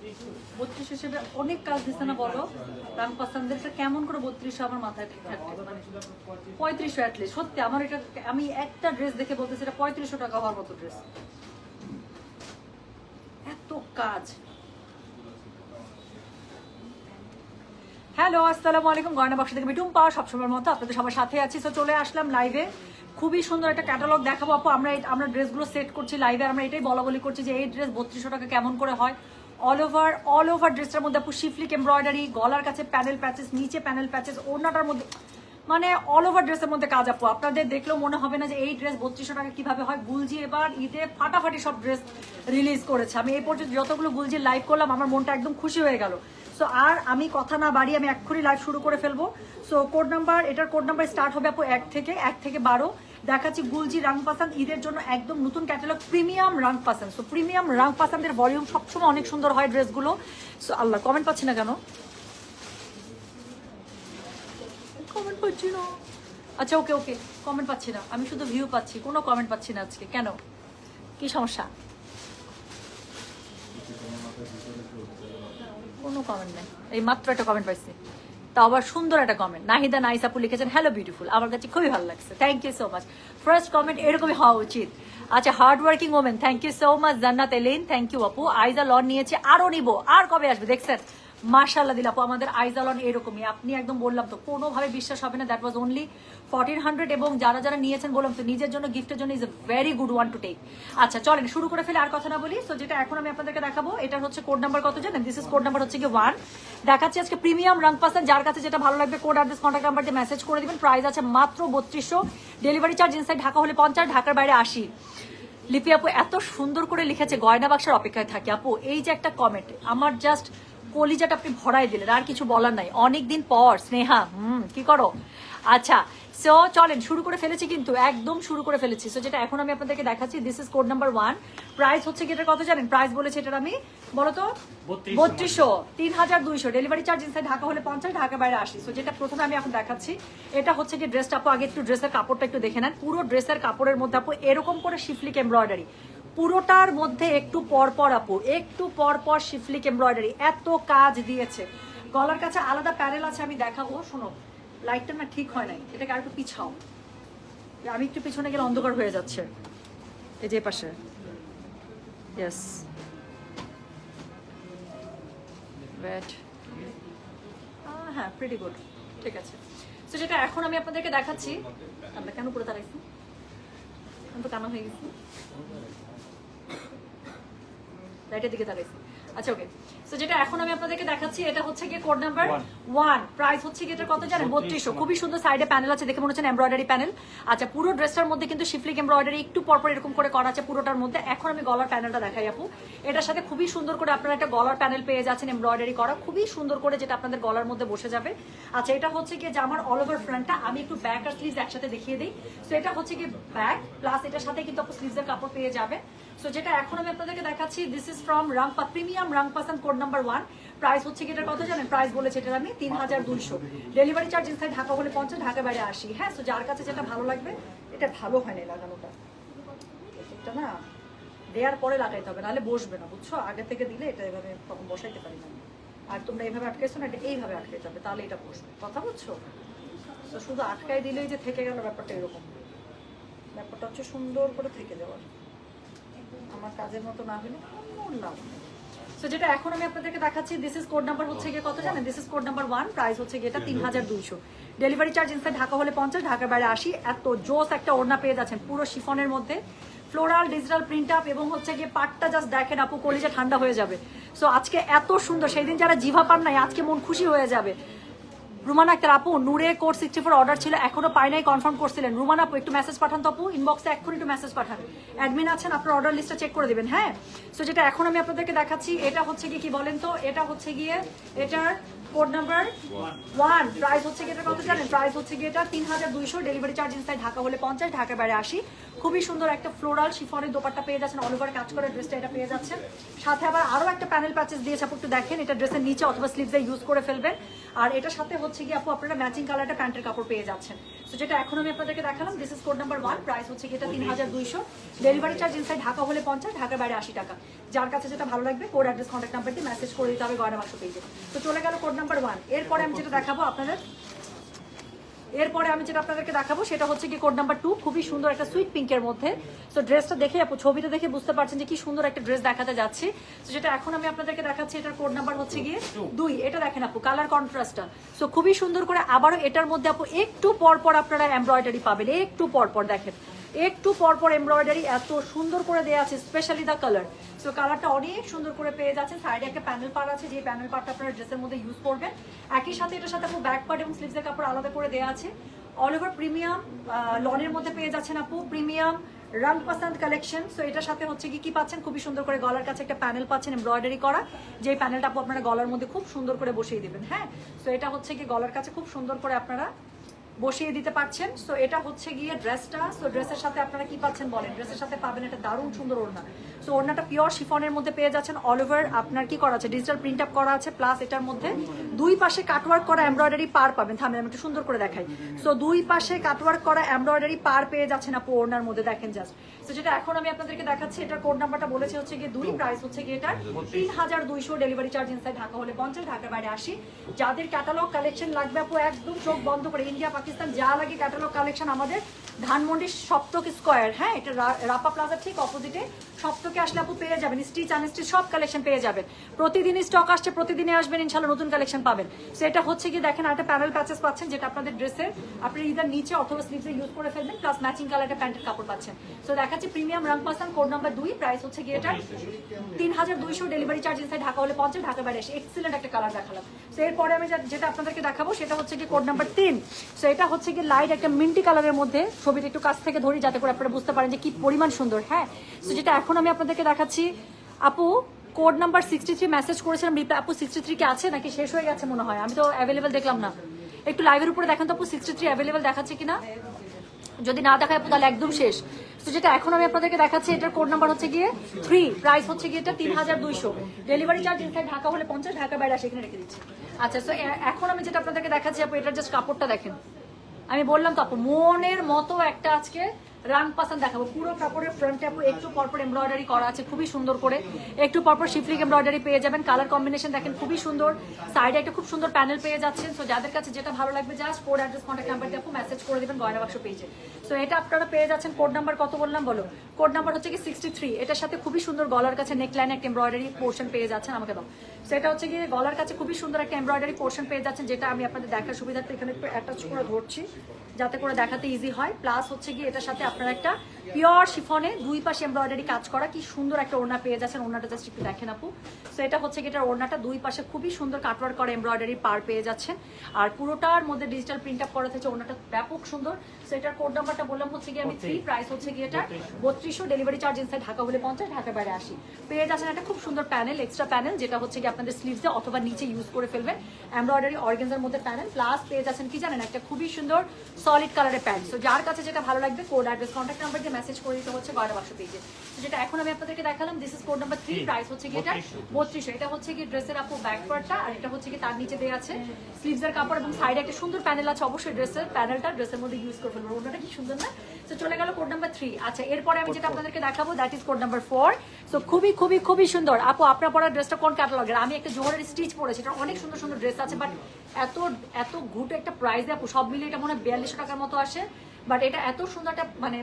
32 হিসেবে অনেক কাজ দিচ্ছে না বলো? রাং পাসানদেরটা কেমন করে 32 আমার মাথায় থাকবে, মানে 3500 অ্যাটলিস্ট। সত্যি আমার এটা, আমি একটা ড্রেস দেখে বলতেছি এটা 3500 টাকা হওয়ার মতো ড্রেস। এত কাজ। হ্যালো, আসসালামু আলাইকুম। গয়না বাক্স থেকে মিটুম পাওয়া সবসময়ের মতো আপনাদের সবার সাথে আছি। তো চলে আসলাম লাইভে। খুবই সুন্দর একটা ক্যাটালগ দেখাবো আপু। আমরা ড্রেসগুলো সেট করছি লাইভে। আমরা এটাই বলা বলি করছি যে এই ড্রেস 3200 টাকা কেমন করে হয়। অল ওভার ড্রেসটার মধ্যে আপু শিফলিক এমব্রয়ডারি, গলার কাছে প্যানেল প্যাচেস, নিচে প্যানেল প্যাচেস, ওড়নাটার মধ্যে মানে অল ওভার ড্রেসের মধ্যে কাজ আপু। আপনাদের দেখলেও মনে হবে না যে এই ড্রেস 3200 টাকা কিভাবে হয়। গুলজি এবার ঈদে ফাটাফাটি সব ড্রেস রিলিজ করেছে। আমি এই পর্যন্ত যতগুলো গুলজির লাইভ করলাম আমার মনটা একদম খুশি হয়ে গেল। সো আর আমি কথা না বাড়িয়ে আমি এক্ষুনি লাইভ শুরু করে ফেলবো। সো এটার কোড নাম্বার স্টার্ট হবে আপু 1 থেকে 12। দেখাচ্ছি গুলজি রাং পাসান ঈদের জন্য একদম নতুন catalogue premium Rang পাসান। So premium রাং পাসানদের ভলিউম সবসময় অনেক সুন্দর হয় ড্রেসগুলো। সো আল্লাহ, কমেন্ট পাচ্ছি না কেন? কমেন্ট পাচ্ছি না। আচ্ছা ওকে, কমেন্ট পাচ্ছি না, আমি শুধু ভিউ পাচ্ছি, কোনো কমেন্ট পাচ্ছি না আজকে। কেন, কি সমস্যা? কোনো কমেন্ট নেই, এই মাত্র একটা কমেন্ট পাইছি, তা আবার সুন্দর একটা কমেন্ট। নাহিদা নাইস আপু লিখেছেন হ্যালো বিউটিফুল, আমার কাছে খুবই ভালো লাগছে, thank you so much. First comment এরকমই হওয়া উচিত। আচ্ছা, hard working women, thank you so much. Jannat Elin, thank you আপু। আইজা লন নিয়েছে, আরো নিব, আর কবে আসবে দেখছেন? মাশাআল্লাহ দিল আপু, আমাদের আইজালন এরকমই। আপনি একদম বললাম তো, কোনোভাবে বিশ্বাস হবে না, দ্যাট ওয়াজ অনলি 1400। এবং যারা নিয়েছেন বললাম তো, নিজের জন্য গিফটের জন্য is a very good one to take. আচ্ছা চলেন শুরু করে ফেলে, আর কথা না বলি। সো যেটা এখন আমি আপনাদেরকে দেখাবো, এটা হচ্ছে কোড নাম্বার কত জানেন? দিস ইজ কোড নাম্বার হচ্ছে কি 1। দেখাচ্ছি আজকে প্রিমিয়াম রাং পাসান। যার কাছে যেটা ভালো লাগবে কোড অ্যাড্রেস কন্ট্যাক্ট নাম্বার দিয়ে মেসেজ করে দিবেন। প্রাইস আছে মাত্র 3200। ডেলিভারি চার্জ ইনসাইড ঢাকা হলে 50, ঢাকার বাইরে 80। লিপি আপু এত সুন্দর করে লিখেছে, গয়না বাক্সের অপেক্ষায় থাকে আপু। এই যে একটা কমেন্ট, আমার জাস্ট কলিজাটা আপনি ভরাই দিলেন, আর কিছু বলার নাই। অনেকদিন পর স্নেহা, কি করো? আচ্ছা সো চলেন শুরু করে ফেলেছি, কিন্তু একদম শুরু করে ফেলেছি। সো যেটা এখন আমি আপনাদেরকে দেখাচ্ছি, this is code number 1। Price হচ্ছে কি, এটার কত জানেন? প্রাইস বলেছে এটার আমি, বলো তো, 3200, 3200। ডেলিভারি চার্জ ইনসাইড ঢাকা হলে 50, ঢাকা বাইরে 80। সো যেটা প্রথমে আমি এখন দেখাচ্ছি, এটা হচ্ছে কি ড্রেসটা আপু। আগে একটু ড্রেসের কাপড়টা একটু দেখে নেন। পুরো ড্রেসের কাপড়ের মধ্যে আপু এরকম করে শিফলিক এমব্রয়ডারি, পুরোটার মধ্যে একটু পরপর আপু, একটু পরপর শিফলিক এমব্রয়ডারি, এত কাজ দিয়েছে। গলার কাছে আলাদা প্যানেল আছে, আমি দেখাবো। শোনো, লাইটটা না ঠিক হয় নাই, এটাকে আর একটু পিছাও। আমি একটু পিছনে গেলে অন্ধকার হয়ে যাচ্ছে। এই যে পাশে, ইয়েস, ওয়েট, হ্যাঁ প্রিটি গুড, ঠিক আছে। তো যেটা এখন আমি আপনাদেরকে দেখাচ্ছি, আমরা কেন করে দাঁড়াইছি, আমি তো কানা হয়ে গেছি, লাইটের দিকে তাকাইছি। আচ্ছা ওকে, সো যেটা এখন আমি আপনাদেরকে দেখাচ্ছি, এটা হচ্ছে কি কোড নাম্বার 1। প্রাইস হচ্ছে কি এটার কত জানেন? 3200। খুবই সুন্দর সাইডে প্যানেল আছে, দেখে মনে হচ্ছে এমব্রয়ডারি প্যানেল। আচ্ছা, পুরো ড্রেসটার মধ্যে কিন্তু শিফলিক এমব্রয়ডারি একটু পরপর এরকম করে করা আছে পুরোটার মধ্যে। এখন আমি গলার প্যানেলটা দেখাই আপু। এটার সাথে খুবই সুন্দর করে আপনারা একটা গলার প্যানেল পেয়ে যাচ্ছেন এমব্রয়ডারি করা, খুবই সুন্দর করে, যেটা আপনাদের গলার মধ্যে বসে যাবে। আচ্ছা, এটা হচ্ছে কি জামার অল ওভার ফ্রন্টটা। আমি একটু ব্যাক আর স্লিভস একসাথে দেখিয়ে দিই। সো এটা হচ্ছে কি ব্যাক, প্লাস এটার সাথে কিন্তু আপু স্লিভসের কাপড় পেয়ে যাবে। সো যেটা এখন আমি আপনাদেরকে দেখাচ্ছি, দিস ইজ ফ্রম রাংপা, premium Rang Pasand, code number 1। Price হচ্ছে কি এটার কত জানেন? প্রাইস বলেছে এটার আমি 3200। ডেলিভারি চার্জ ইনসাইড ঢাকা হলে 50, ঢাকা বাইরে 80। হ্যাঁ, সো যার কাছে যেটা ভালো লাগবে, এটা ভালো হয় না লাগানোটা, এটা না দেওয়ার পরে লাগাইতে হবে, নাহলে বসবে না, বুঝছো? আগে থেকে দিলে এটা এভাবে তখন বসাইতে পারি না। আর তোমরা এইভাবে আটকাইছো না, এটা এইভাবে আটকাইতে হবে, তাহলে এটা বসবে, কথা বুঝছো? তো শুধু আটকাই দিলেই যে থেকে গেল ব্যাপারটা এরকম, ব্যাপারটা হচ্ছে সুন্দর করে থেকে দেওয়ার। আমার কাজের মতো না হলে লাভ নেই। সো যেটা এখন আমি আপনাদেরকে দেখাচ্ছি, দিস ইজ কোড নাম্বার হচ্ছে গিয়ে কত জানেন? This is code number 1। Price হচ্ছে গিয়ে এটা 3200। ডেলিভারি চার্জ ইনসাইড ঢাকা হলে 50, ঢাকার বাইরে 80। এত জোস একটা ওড়না পেয়ে যাচ্ছেন পুরো শিফনের মধ্যে, ফ্লোরাল ডিজিটাল প্রিন্ট আপ, এবং হচ্ছে গিয়ে পাটটা জাস্ট দেখেন আপু, কলিজা ঠান্ডা হয়ে যাবে। সো আজকে এত সুন্দর, সেই দিন যারা জিভা পান নাই আজকে মন খুশি হয়ে যাবে। রুমানা আক্তার আপু, নূরে কোড 64 অর্ডার ছিল, এখনো পাই নাই, কনফার্ম করছিলেন। রুমানা আপু একটু মেসেজ পাঠান তো আপু, ইনবক্সে এক্ষুনি একটু মেসেজ পাঠান। অ্যাডমিন আছেন, আপনার অর্ডার লিস্টটা চেক করে দিবেন। হ্যাঁ, সো যেটা এখন আমি আপনাদেরকে দেখাচ্ছি, এটা হচ্ছে কি বলেন তো, এটা হচ্ছে গিয়ে এটার কোড নাম্বার 1। প্রাইস হচ্ছে গিয়ে এটা কত জানেন? প্রাইস হচ্ছে গিয়ে এটা 3200। ডেলিভারি চার্জ ইনসাইড ঢাকা হলে 50, ঢাকার বাইরে 80। খুবই সুন্দর একটা ফ্লোরাল শিফনের দোপাট্টা পেয়ে যাচ্ছেন, অল ওভার কাজ করে ড্রেসটা এটা পেয়ে যাচ্ছেন। সাথে আবার আরো একটা প্যানেল প্যাচেস দিয়েছে আপু, একটু দেখেন, এটা ড্রেসের নিচে অথবা স্লিভসে ইউজ করে ফেলবেন। আর এটার সাথে হচ্ছে হচ্ছে কি আপু আপনারা ম্যাচিং কালারটা প্যান্টের কাপড় পেয়ে যাচ্ছেন। সো যেটা এখন আমি আপনাদেরকে দেখালাম, this is code number 1, price হচ্ছে কি এটা 3200, ডেলিভারি চার্জ ইনসাইড ঢাকা হলে 50, ঢাকার বাইরে 80 টাকা। যার কাছে যেটা ভালো লাগবে কোড অ্যাড্রেস কন্ট্যাক্ট নাম্বার দিয়ে মেসেজ করে দিতে হবে গয়না বাক্স পেজে। তো চলে গেল কোড নাম্বার 1। এরপরে আমি যেটা দেখাবো আপনাদেরকে দেখাবো সেটা হচ্ছে কি কোড নাম্বার 2, খুবই সুন্দর একটা সুইট পিঙ্কের মধ্যে। সো ড্রেসটা দেখে আপু ছবিটা দেখে বুঝতে পারছেন যে কি সুন্দর একটা ড্রেস দেখাতে যাচ্ছি। তো যেটা এখন আমি আপনাদেরকে দেখাচ্ছি এটার কোড নাম্বার হচ্ছে গিয়ে 2। এটা দেখেন আপু কালার কন্ট্রাস্টটা, সো খুবই সুন্দর করে। আবারও এটার মধ্যে আপু একটু পর পর আপনারা এমব্রয়ডারি পাবেন, একটু পর পর দেখেন, একটু পর পর এমব্রয়ডারি এত সুন্দর করে দেওয়া আছে, স্পেশালি দ্য কালার। সো কালারটা অনেক সুন্দর করে পেয়ে যাচ্ছেন। সাইডে একটা প্যানেল পার আছে, যে প্যানেল পারটা আপনারা ড্রেসের মধ্যে ইউজ করবেন। একই সাথে এটার সাথে আপু ব্যাক পার্ট এবং স্লিভসের কাপড় আলাদা করে দেওয়া আছে। অল ওভার প্রিমিয়াম লনের মধ্যে পেয়ে যাচ্ছেন আপু, প্রিমিয়াম রং পছন্দ কালেকশন। সো এটার সাথে হচ্ছে কি পাচ্ছেন, খুবই সুন্দর করে গলার কাছে একটা প্যানেল পাচ্ছেন এমব্রয়ডারি করা, যে প্যানেলটা আপু আপনারা গলার মধ্যে খুব সুন্দর করে বসিয়ে দিবেন। হ্যাঁ, সো এটা হচ্ছে কি গলার কাছে খুব সুন্দর করে আপনারা বসিয়ে দিতে পারছেন। সো এটা হচ্ছে গিয়ে ড্রেসটা। সো ড্রেসের সাথে আপনারা কি পাচ্ছেন বলেন, ড্রেসের সাথে পাবেন একটা দারুণ সুন্দর ওড়না। সো ওড়নাটা পিওর শিফনের মধ্যে পেয়ে যাচ্ছেন। অল ওভার আপনার কি করা আছে, ডিজিটাল প্রিন্ট আপ করা আছে, প্লাস এটার মধ্যে দুই পাশে কাটওয়ার্ক করা এমব্রয়ডারি পার পাবেন। থামেন আমি একটু সুন্দর করে দেখাই। সো দুই পাশে কাটওয়ার্ক করা এমব্রয়ডারি পার পেয়ে যাচ্ছেন আপু ওড়নার মধ্যে, দেখেন জাস্ট। সো যেটা এখন আমি আপনাদেরকে দেখাচ্ছি এটার কোড নাম্বারটা বলেছে হচ্ছে গিয়ে 2, প্রাইস হচ্ছে গিয়ে এটার 3200, ডেলিভারি চার্জ ইনসাইড ঢাকা হলে 50, ঢাকার বাইরে 80। যাদের ক্যাটালগ কালেকশন লাগবে আপু একদম চোখ বন্ধ করে, ইন্ডিয়া পাকিস্তান যা লাগে ক্যাটালগ কালেকশন আমাদের ধানমন্ডি সপ্তক স্কয়ার, হ্যাঁ এটা রাপা প্লাজার ঠিক অপোজিটে সপ্তকে আসলে আপু পেয়ে যাবেন, স্টিচ আনস্টিচ সব কালেকশন পেয়ে যাবেন। প্রতিদিনই স্টক আসছে, প্রতিদিনই আসবেন, ইনশাআল্লাহ নতুন কালেকশন পাবেন। সো এটা হচ্ছে কি দেখেন একটা প্যানেল প্যাচেস পাচ্ছেন, যেটা আপনাদের ড্রেসের আপনি ইদার নিচে অথবা স্লিভসে ইউজ করে ফেলবেন, প্লাস ম্যাচিং কালারের প্যান্টের কাপড় পাচ্ছেন। সো দেখাচ্ছি প্রিমিয়াম রং পাসান, কোড নাম্বার 2, প্রাইস হচ্ছে গিয়ে এটা 3200, ডেলিভারি চার্জ ইনসাইড ঢাকা হলে 50, ঢাকার বাইরে 80। এক্সিলেন্ট একটা কালার দেখালাম। সো এরপরে আমি যেটা আপনাদেরকে দেখাবো সেটা হচ্ছে কি কোড নাম্বার 3। সো এটা হচ্ছে কি লাইট একটা মিন্টি কালারের মধ্যে, ছবিটা একটু কাছ থেকে ধরি যাতে করে আপনারা বুঝতে পারেন যে কি পরিমাণ সুন্দর। হ্যাঁ, সো যেটা এখন আমি আপনাদেরকে দেখাচ্ছি আপু কোড নাম্বার 63 মেসেজ করেছিলাম, রিপ্লাই আপু 63 কি আছে নাকি শেষ হয়ে গেছে মনে হয়, আমি তো অ্যাভেলেবেল দেখলাম না। একটু লাইভের উপরে দেখেন তো আপু 63 অ্যাভেলেবেল দেখাচ্ছে কিনা, যদি না দেখায় আপু তাহলে একদম শেষ। তো যেটা এখন আমি আপনাদেরকে দেখাচ্ছি এটার কোড নাম্বার হচ্ছে গিয়ে 3, প্রাইস হচ্ছে গিয়ে এটা 3200, ডেলিভারি চার্জ ইনসাইড ঢাকা হলে 50, ঢাকার বাইরে সেখানে রেখে দিচ্ছি। আচ্ছা, সো এখন আমি যেটা আপনাদেরকে দেখাচ্ছি আপু এটার জাস্ট কাপড়টা দেখেন। আমি বললাম তো আপু মনের মতো একটা আজকে রাং পাসান দেখাবো। পুরো কাপড়ের ফ্রন্টে আপু একটু পরপর এমব্রয়ডারি করা আছে খুবই সুন্দর করে, একটু পরপর শিফলিক এমব্রয়ডারি পেয়ে যাবেন। কালার কম্বিনেশন দেখেন খুবই সুন্দর, সাইডে একটা খুব সুন্দর প্যানেল পেয়ে যাচ্ছেন। সো যাদের কাছে যেটা ভালো লাগবে just code address contact number দিয়ে আপু মেসেজ করে দেবেন গয়না বাক্স পেজে। সো এটা আপনারা পেয়ে যাচ্ছেন কোড নাম্বার কত বললাম বলো, কোড নাম্বার হচ্ছে কি 63। এটার সাথে খুবই সুন্দর গলার কাছে নেকলাইনে একটা এমব্রয়ডারি পোর্শন পেয়ে যাচ্ছেন, আমাকে দাও। সো এটা হচ্ছে গিয়ে গলার কাছে খুবই সুন্দর একটা এমব্রয়ডারি পোর্শন পেয়ে যাচ্ছেন, যেটা আমি আপনাদের দেখার সুবিধার্থে এখানে একটু অ্যাটাচ করে ধরছি যাতে করে দেখাতে ইজি হয়। প্লাস হচ্ছে গিয়ে এটার সাথে আপনারা একটা পিওর শিফনে দুই পাশে এমব্রয়ডারি কাজ করা কি সুন্দর একটা ওড়না পেয়ে যাচ্ছেন। ওড়নাটা জাস্ট একটু দেখেন আপু। সো এটা হচ্ছে গিয়ে এটার ওড়নাটা দুই পাশে খুবই সুন্দর কাটওয়ার্ক করা এমব্রয়ডারি পার পেয়ে যাচ্ছেন, আর পুরোটার মধ্যে ডিজিটাল প্রিন্ট আপ করা থেকে ওড়নাটা ব্যাপক সুন্দর। সো এটার কোড নাম্বারটা বললাম হচ্ছে গিয়ে আমি 3, প্রাইস হচ্ছে গিয়ে এটা 3200, ডেলিভারি চার্জ ইনসাইড ঢাকা হলে 50, ঢাকার বাইরে 80। পেয়ে যাচ্ছেন একটা খুব সুন্দর প্যানেল, এক্সট্রা প্যানেল, যেটা হচ্ছে গিয়ে আপনাদের স্লিভসে অথবা নিচে ইউজ করে ফেলবেন এমব্রয়ডারি অর্গানজার মধ্যে প্যানেল। প্লাস পেয়ে যাচ্ছেন কি জানেন একটা খুবই সুন্দর সলিড কালারের প্যান্ট। সো যার কাছে যেটা ভালো লাগবে কোড অ্যাড্রেস কন্ট্যাক্ট নাম্বার দিয়ে মেসেজ করে দিতে হচ্ছে গয়না বাক্স পেজে। যেটা এখন আমি আপনাদেরকে দেখালাম this is code number 3, price হচ্ছে কি এটা 3200। এটা হচ্ছে কি ড্রেসের আপু ব্যাক পার্টটা, আর এটা হচ্ছে কি তার নিচে দেওয়া আছে স্লিভসের কাপড় এবং সাইডে একটা সুন্দর প্যানেল আছে। অবশ্যই ড্রেসের প্যানেলটা ড্রেসের মধ্যে ইউজ করে ফেলবো, ওটা কি সুন্দর না। তো চলে গেল কোড নাম্বার 3। আচ্ছা, এরপরে আমি যেটা আপনাদেরকে দেখাবো that is code number 4। So খুবই খুবই খুবই সুন্দর আপু আপনার পরা ড্রেসটা কোন ক্যাটালগের, আমি একটা জোহরের স্টিচ পরেছি, এটা অনেক সুন্দর সুন্দর ড্রেস আছে, বাট এত এত ঘুটে একটা প্রাইস আপু সব মিলিয়ে এটা মনে হয় 4200 টাকার মতো আসে, বাট এটা এত সুন্দর একটা মানে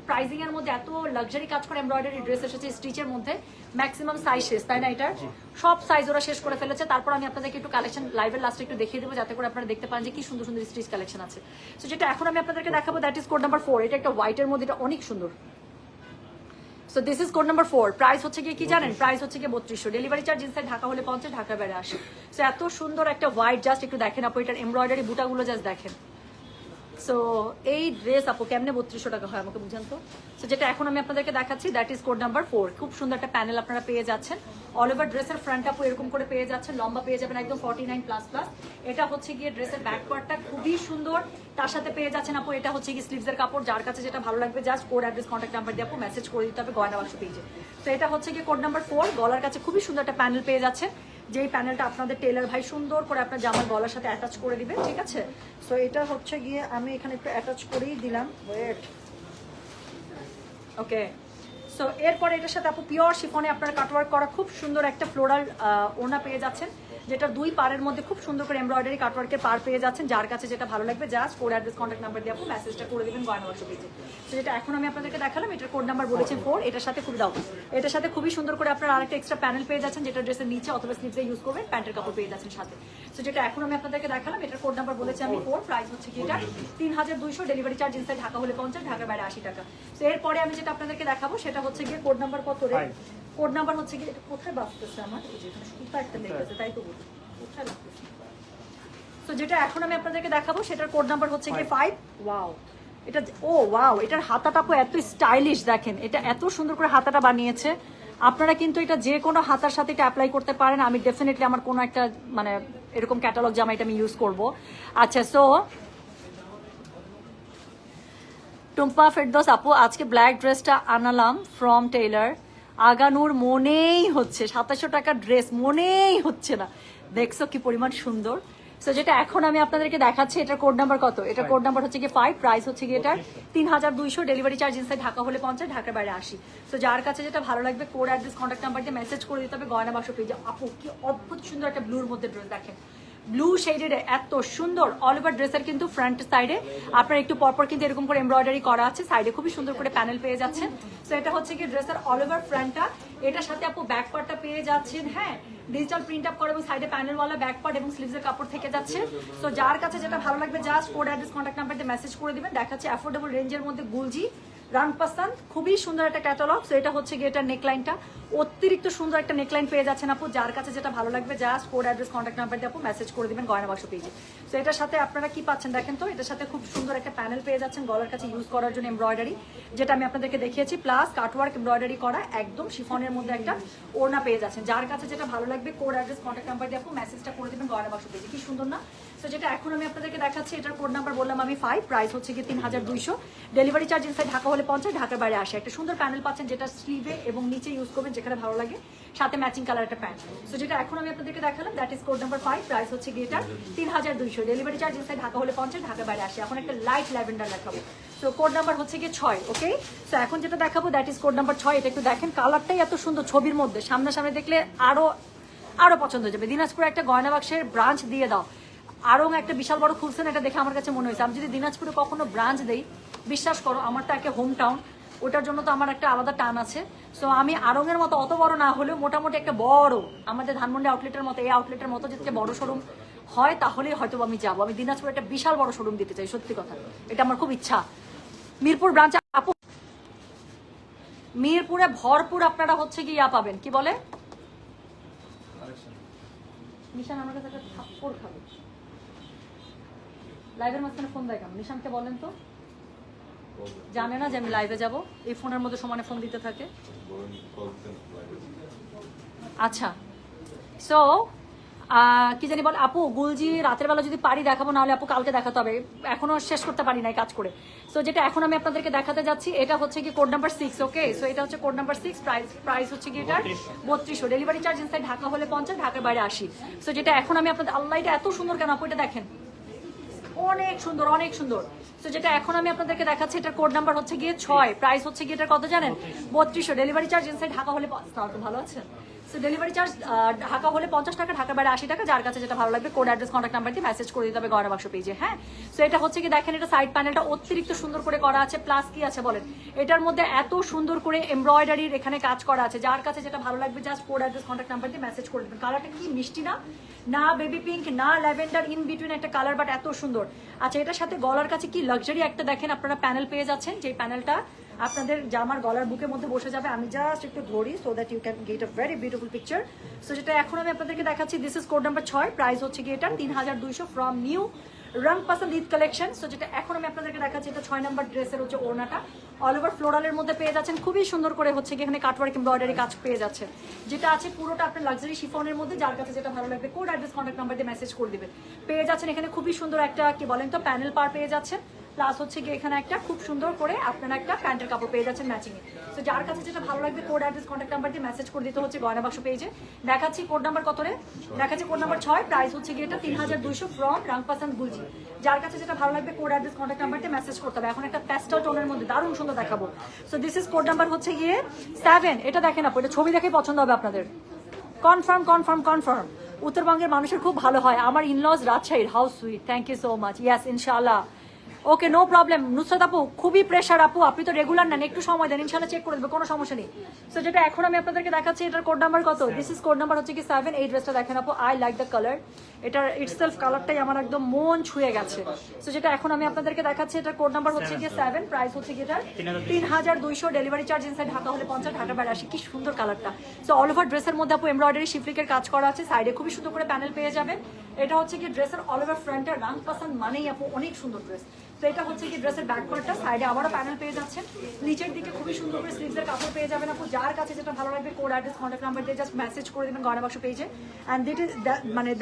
প্রাইজিং এর মধ্যে এত লাক্সারি কাজ করে এমব্রয়ডারি ড্রেস এসেছে স্টিচের মধ্যে, ম্যাক্সিমাম সাইজ শেষ, তাই না? এটার সব সাইজ ওরা শেষ করে ফেলেছে। তারপর আমি আপনাদেরকে একটু কালেকশন লাইভের লাস্টে একটু দেখিয়ে দেবো যাতে করে আপনারা দেখতে পান যে কি সুন্দর সুন্দর স্টিচ কালেকশন আছে। সো যেটা এখন আমি আপনাদেরকে দেখাবো দ্যাট ইজ কোড নাম্বার 4। এটা একটা হোয়াইটের মধ্যে, এটা অনেক সুন্দর। So this is code number 4, price হচ্ছে কি জানেন, প্রাইস হচ্ছে কি 3200, ডেলিভারি চার্জ ইনসাইড ঢাকা হলে 50, ঢাকার বাইরে 80। সো এত সুন্দর একটা হোয়াইট, জাস্ট একটু দেখেন আপু এটার এমব্রয়ডারি বুটাগুলো জাস্ট দেখেন। সো এই ড্রেস আপু কেমনে 3200 টাকা হয় আমাকে বুঝান তো। সো যেটা এখন আমি আপনাদেরকে দেখাচ্ছি দ্যাট ইজ কোড নাম্বার 4। খুব সুন্দর একটা প্যানেল আপনারা পেয়ে যাচ্ছেন। অল ওভার ড্রেসের ফ্রন্ট আপু এরকম করে পেয়ে যাচ্ছেন, লম্বা পেয়ে যাবেন একদম 49 প্লাস প্লাস। এটা হচ্ছে গিয়ে ড্রেসের ব্যাক পার্টটা খুবই সুন্দর, তার সাথে পেয়ে যাচ্ছেন আপু এটা হচ্ছে গিয়ে স্লিভসের কাপড়। যার কাছে যেটা ভালো লাগবে just code address contact number দিয়ে আপু মেসেজ করে দিতে হবে গয়না বাক্স পেজে। তো এটা হচ্ছে গিয়ে কোড নাম্বার 4, গলার কাছে খুবই সুন্দর একটা প্যানেল পেয়ে যাচ্ছেন, যেই প্যানেলটা আপনাদের টেলার ভাই সুন্দর করে আপনার জামার গলার সাথে অ্যাটাচ করে দিবে, ঠিক আছে? সো এটা হচ্ছে গিয়ে আমি এখানে একটু অ্যাটাচ করেই দিলাম, ওয়েট, ওকে। সো এরপরে এটার সাথে আপু পিওর শিফনে আপনার কাটওয়ার্ক করা খুব সুন্দর একটা ফ্লোরাল ওড়না পেয়ে যাচ্ছেন, যেটা দুই পাড়ের মধ্যে খুব সুন্দর করে এমব্রয়ডারি কাটওয়ার্কের পার পেয়ে যাচ্ছেন। যার কাছে যেটা ভালো লাগবে just code address contact number দিয়ে আপু মেসেজটা করে দেবেন গয়না বাক্স পেজে। তো যেটা এখন আমি আপনাদেরকে দেখালাম, এটার কোড নাম্বার বলেছেন 4, এটার সাথে খুব দাও, এটার সাথে খুবই সুন্দর করে আপনার আরেকটা এক্সট্রা প্যানেল পেয়ে যাচ্ছেন, যেটা ড্রেসের নিচে অথবা স্লিভসে ইউজ করবেন, প্যান্টের কাপড় পেয়ে যাচ্ছেন সাথে। তো যেটা এখন আমি আপনাদেরকে দেখালাম, এটার কোড নাম্বার বলেছি আমি 4, প্রাইস হচ্ছে কি এটা 3200, ডেলিভারি চার্জ ইনসাইড ঢাকা হলে 50, ঢাকার বাইরে 80 টাকা। তো এরপরে আমি যেটা আপনাদেরকে দেখাবো সেটা হচ্ছে গিয়ে কোড নাম্বার কত রে, কোড নাম্বার হচ্ছে গিয়ে এটা কোথায় বাঁচতেছে আমার, যেখানে সুতা একটা লেগেছে তাই তো বলি কোথায় বাঁচতেছে। তো যেটা এখন আমি আপনাদেরকে দেখাবো সেটার কোড নাম্বার হচ্ছে গিয়ে 5। ওয়াও, এটা ও ওয়াও, এটার হাতাটা এত স্টাইলিশ, দেখেন এটা এত সুন্দর করে হাতাটা বানিয়েছে। আপনারা কিন্তু এটা যে কোনো হাতার সাথে এটা অ্যাপ্লাই করতে পারেন। আমি ডেফিনেটলি আমার কোনো একটা মানে এরকম ক্যাটালগ জামা এটা আমি ইউজ করব। আচ্ছা, সো টুম্পা ফেরদৌস আপু, আজকে ব্ল্যাক ড্রেসটা আনালাম ফ্রম টেইলার, আগানোর মনেই হচ্ছে 2700 টাকার ড্রেস মনেই হচ্ছে না, দেখছো কি পরিমাণ সুন্দর। সো যেটা এখন আমি আপনাদেরকে দেখাচ্ছি, এটার কোড নাম্বার কত, এটার কোড নাম্বার হচ্ছে গিয়ে 5, প্রাইস হচ্ছে গিয়ে এটার 3200, ডেলিভারি চার্জ ইনসাইড ঢাকা হলে 50, ঢাকার বাইরে 80। সো যার কাছে যেটা ভালো লাগবে কোড অ্যাড্রেস কন্ট্যাক্ট নাম্বার দিয়ে মেসেজ করে দিতে হবে গয়না বাক্স পেজে। আপু কি অদ্ভুত সুন্দর একটা ব্লুর মধ্যে ড্রেস, দেখেন ব্লু শেডের এত সুন্দর অল ওভার ড্রেসের কিন্তু ফ্রন্ট সাইডে আপনার একটু পরপর কিন্তু এরকম করে এমব্রয়ডারি করা আছে, সাইডে খুবই সুন্দর করে প্যানেল পেয়ে যাচ্ছেন। সো এটা হচ্ছে কি ড্রেসের অল ওভার ফ্রন্টটা, এটার সাথে আপু ব্যাক পার্টটা পেয়ে যাচ্ছেন, হ্যাঁ ডিজিটাল প্রিন্ট আপ করে এবং সাইডে প্যানেলওয়ালা ব্যাক পার্ট এবং স্লিভসের কাপড় থেকে যাচ্ছে। সো যার কাছে যেটা ভালো লাগবে just code address contact number দিয়ে মেসেজ করে দিবেন। দেখাচ্ছে অ্যাফোর্ডেবল রেঞ্জের মধ্যে গুলজি রান পাসান, খুবই সুন্দর একটা ক্যাটালগ। সো এটা হচ্ছে গিয়ে এটা নেকলাইনটা অতিরিক্ত সুন্দর একটা নেকলাইন পেয়ে যাচ্ছেন আপু, যার কাছে যেটা ভালো লাগবে just code address contact number দিয়ে আপু মেসেজ করে দিবেন গয়না বাক্স পেজে। সো এটার সাথে আপনারা কি পাচ্ছেন দেখেন তো, এটার সাথে খুব সুন্দর একটা প্যানেল পেয়ে যাচ্ছেন গলার কাছে ইউজ করার জন্য এমব্রয়ডারি, যেটা আমি আপনাদেরকে দেখিয়েছি, প্লাস কাটওয়ার্ক এমব্রয়ডারি করা একদম শিফনের মধ্যে একটা ওড়না পেয়ে যাচ্ছেন। যার কাছে যেটা ভালো লাগবে কোড অ্যাড্রেস কন্ট্যাক্ট নাম্বার দিয়ে আপু মেসেজটা করে দিবেন গয়না বাক্স পেজে। কি সুন্দর না? সো যেটা এখন আমি আপনাদেরকে দেখাচ্ছি, এটার কোড নাম্বার বললাম আমি 5, প্রাইস হচ্ছে গিয়ে 3200, ডেলিভারি চার্জ ইনসাইড ঢাকা হলে 50, ঢাকার বাইরে 80। একটা সুন্দর প্যানেল পাচ্ছেন যেটা স্লিভে এবং নিচে ইউজ করবেন যেখানে ভালো লাগে, সাথে ম্যাচিং কালার একটা প্যান্ট। সো যেটা এখন আমি আপনাদেরকে দেখালাম that is code number 5, price হচ্ছে গিয়ে এটা 3200, ডেলিভারি চার্জ ইনসাইড ঢাকা হলে 50, ঢাকার বাইরে 80। এখন একটা লাইট ল্যাভেন্ডার দেখাবো। সো কোড নাম্বার হচ্ছে গিয়ে 6, ওকে। সো এখন যেটা দেখাবো দ্যাট ইজ কোড নাম্বার 6, এটা একটু দেখেন কালারটাই এত সুন্দর, ছবির মধ্যে সামনাসামনি দেখলে আরো পছন্দ হয়ে যাবে। দিনাজপুরে একটা গয়না বাক্সের ব্রাঞ্চ দিয়ে দাও, আরও একটা বিশাল বড় খুলছেন, এটা দেখে আমার কাছে মনে হয়েছে আমি যদি দিনাজপুরে কখনো ব্রাঞ্চ দেই, বিশ্বাস করো আমার তো একটা হোম টাউন, ওটার জন্য তো আমার একটা আলাদা টান আছে। সো আমি আড়ংয়ের মতো অত বড় না হলেও মোটামুটি একটা বড় আমাদের ধানমন্ডি আউটলেটের মতো, এই আউটলেটের মতো যদি বড় শোরুম হয় তাহলেই হয়তো আমি যাবো। আমি দিনাজপুরে একটা বিশাল বড় শোরুম দিতে চাই, সত্যি কথা, এটা আমার খুব ইচ্ছা। মিরপুর ব্রাঞ্চ আপু, মিরপুরে ভরপুর আপনারা হচ্ছে কি পাবেন, কি বলে নিশান আমার কাছে একটা থাপ্পড় খাবে, লাইভের মাঝখানে ফোন দেয় কেন? নিশানকে বলেন তো, জানে না যে আমি লাইভে যাব, এই ফোনের মধ্যে সমানে ফোন দিতে থাকে। আচ্ছা, সো কি জানি বল আপু, গুলজি রাতের বেলা যদি পারি দেখাবো, নাহলে আপু কালকে দেখাতে হবে, এখনো শেষ করতে পারি নাই কাজ করে। সো যেটা এখন আমি আপনাদেরকে দেখাতে যাচ্ছি, এটা হচ্ছে কি কোড নাম্বার 6, ওকে। সো এটা হচ্ছে কোড নাম্বার 6, প্রাইস হচ্ছে কি এটার 3200, ডেলিভারি চার্জ ইনসাইড ঢাকা হলে 50, ঢাকার বাইরে 80। সো যেটা এখন আমি আপনাদের, আল্লাহ এটা এত সুন্দর কেন আপু, এটা দেখেন অনেক সুন্দর, অনেক সুন্দর। তো যেটা এখন আমি আপনাদেরকে দেখাচ্ছি, এটার কোড নাম্বার হচ্ছে গিয়ে 6, প্রাইস হচ্ছে গিয়ে এটার কত জানেন 3200, ডেলিভারি চার্জ ইনসাইড ঢাকা হলে, ভালো আছে। সো ডেলিভারি চার্জ ঢাকা হলে 50 টাকা, ঢাকার বাইরে 80 টাকা। যার কাছে যেটা ভালো লাগবে কোড অ্যাড্রেস কন্ট্যাক্ট নাম্বার দিয়ে মেসেজ করে দিতে হবে গয়না বাক্স পেজে, হ্যাঁ। সো এটা হচ্ছে কি দেখেন, এটা সাইড প্যানেলটা অতিরিক্ত সুন্দর করে করা আছে, প্লাস কি আছে বলেন, এটার মধ্যে এত সুন্দর করে এমব্রয়ডারির এখানে কাজ করা আছে। যার কাছে যেটা ভালো লাগবে just code address contact number দিয়ে মেসেজ করে দেবেন। কালারটা কি মিষ্টি না, না বেবি পিঙ্ক না ল্যাভেন্ডার, ইন বিটুইন একটা কালার, বাট এত সুন্দর। আচ্ছা, এটার সাথে গলার কাছে কি লাক্সারি একটা দেখেন আপনারা প্যানেল পেয়ে যাচ্ছেন, যে প্যানেলটা আপনাদের জামার গলার বুকের মধ্যে বসে যাবে। আমি জাস্ট একটু ধরি so that you can get a very beautiful picture. So যেটা এখন আমি আপনাদেরকে দেখাচ্ছি, this is code number 6, price হচ্ছে কি এটা 3200 from new Rang Pasand Eid collection. So যেটা এখন আমি আপনাদেরকে দেখাচ্ছি, এটা 6 নাম্বার ড্রেসের হচ্ছে ওড়নাটা অল ওভার ফ্লোরালের মধ্যে পেয়ে যাচ্ছেন, খুবই সুন্দর করে হচ্ছে কি এখানে কাটওয়ার্ক এমব্রয়ডারি কাজ পেয়ে যাচ্ছে, যেটা আছে পুরোটা আপনার লাক্সারি শিফনের মধ্যে। যার কাছে যেটা ভালো লাগবে কোড অ্যাড্রেস কন্ট্যাক্ট নাম্বার দিয়ে মেসেজ করে দিবেন। পেয়ে যাচ্ছেন এখানে খুবই সুন্দর একটা কি বলেন তো প্যানেল পার পেয়ে যাচ্ছেন, প্লাস হচ্ছে গিয়ে এখানে একটা খুব সুন্দর করে আপনারা একটা প্যান্টের কাপড় পেয়ে যাচ্ছেন ম্যাচিং এ। তো যার কাছে যেটা ভালো লাগবে কোড অ্যাড্রেস কন্ট্যাক্ট নাম্বার দিয়ে মেসেজ করে দিতে হচ্ছে গয়না বাক্স পেজে। দেখাচ্ছি কোড নাম্বার কত রে, দেখাচ্ছি কোড নাম্বার 6, প্রাইস হচ্ছে গিয়ে এটা 3200 ফ্রম রাংপাসান গুলজি। যার কাছে যেটা ভালো লাগবে কোড অ্যাড্রেস কন্ট্যাক্ট নাম্বার দিয়ে মেসেজ করতে হবে। এখন একটা প্যাস্টেল টোনের মধ্যে দারুণ সুন্দর দেখাবো। So this is code number হচ্ছে গিয়ে 7। এটা দেখেন আপু, এটা ছবি দেখেই পছন্দ হবে আপনাদের। Confirm confirm confirm. উত্তরবঙ্গের মানুষের খুব ভালো হয়। আমার ইনলজ রাজশাহীর, how sweet, thank you so much. Yes ইনশাআল্লাহ, ওকে নো প্রবলেম। নুসরাত আপু খুবই প্রেশার আপু, আপনি তো রেগুলার নেন, একটু সময় দেন, ইনশাআল্লাহ চেক করে দেবো, কোনো সমস্যা নেই। সো যেটা এখন আমি আপনাদেরকে দেখাচ্ছি এটার কোড নাম্বার কত, দিস ইজ কোড নাম্বার হচ্ছে কি 7। এই ড্রেসটা দেখেন আপু, আই লাইক দ্য কালার, এটার ইটসেলফ কালারটাই আমার একদম মন ছুঁয়ে গেছে। সো যেটা এখন আমি আপনাদেরকে দেখাচ্ছি এটার কোড নাম্বার হচ্ছে গিয়ে 7, প্রাইস হচ্ছে গিয়ে এটার 3200, ডেলিভারি চার্জ ইনসাইড ঢাকা হলে 50, ঢাকার বাইরে 80। কি সুন্দর কালারটা। সো অল ওভার ড্রেসের মধ্যে আপু এমব্রয়ডারি শিফলিকের কাজ করা আছে, সাইডে খুবই সুন্দর করে প্যানেল পেয়ে যাবেন। এটা হচ্ছে কি ড্রেসের অল ওভার ফ্রন্টের রাংপাসান মানেই আপু অনেক সুন্দর ড্রেস। তো এটা হচ্ছে কি ড্রেসের ব্যাক পার্টটা, সাইডে আবারও প্যানেল পেয়ে যাচ্ছেন, নিচের দিকে খুবই সুন্দর করে স্লিভসের কাপড় পেয়ে যাবেন আপু। যার কাছে যেটা ভালো লাগবে কোড অ্যাড্রেস কন্ট্যাক্ট নাম্বার দিয়ে জাস্ট মেসেজ করে দেবেন গয়না বাক্স পেজে। অ্যান্ড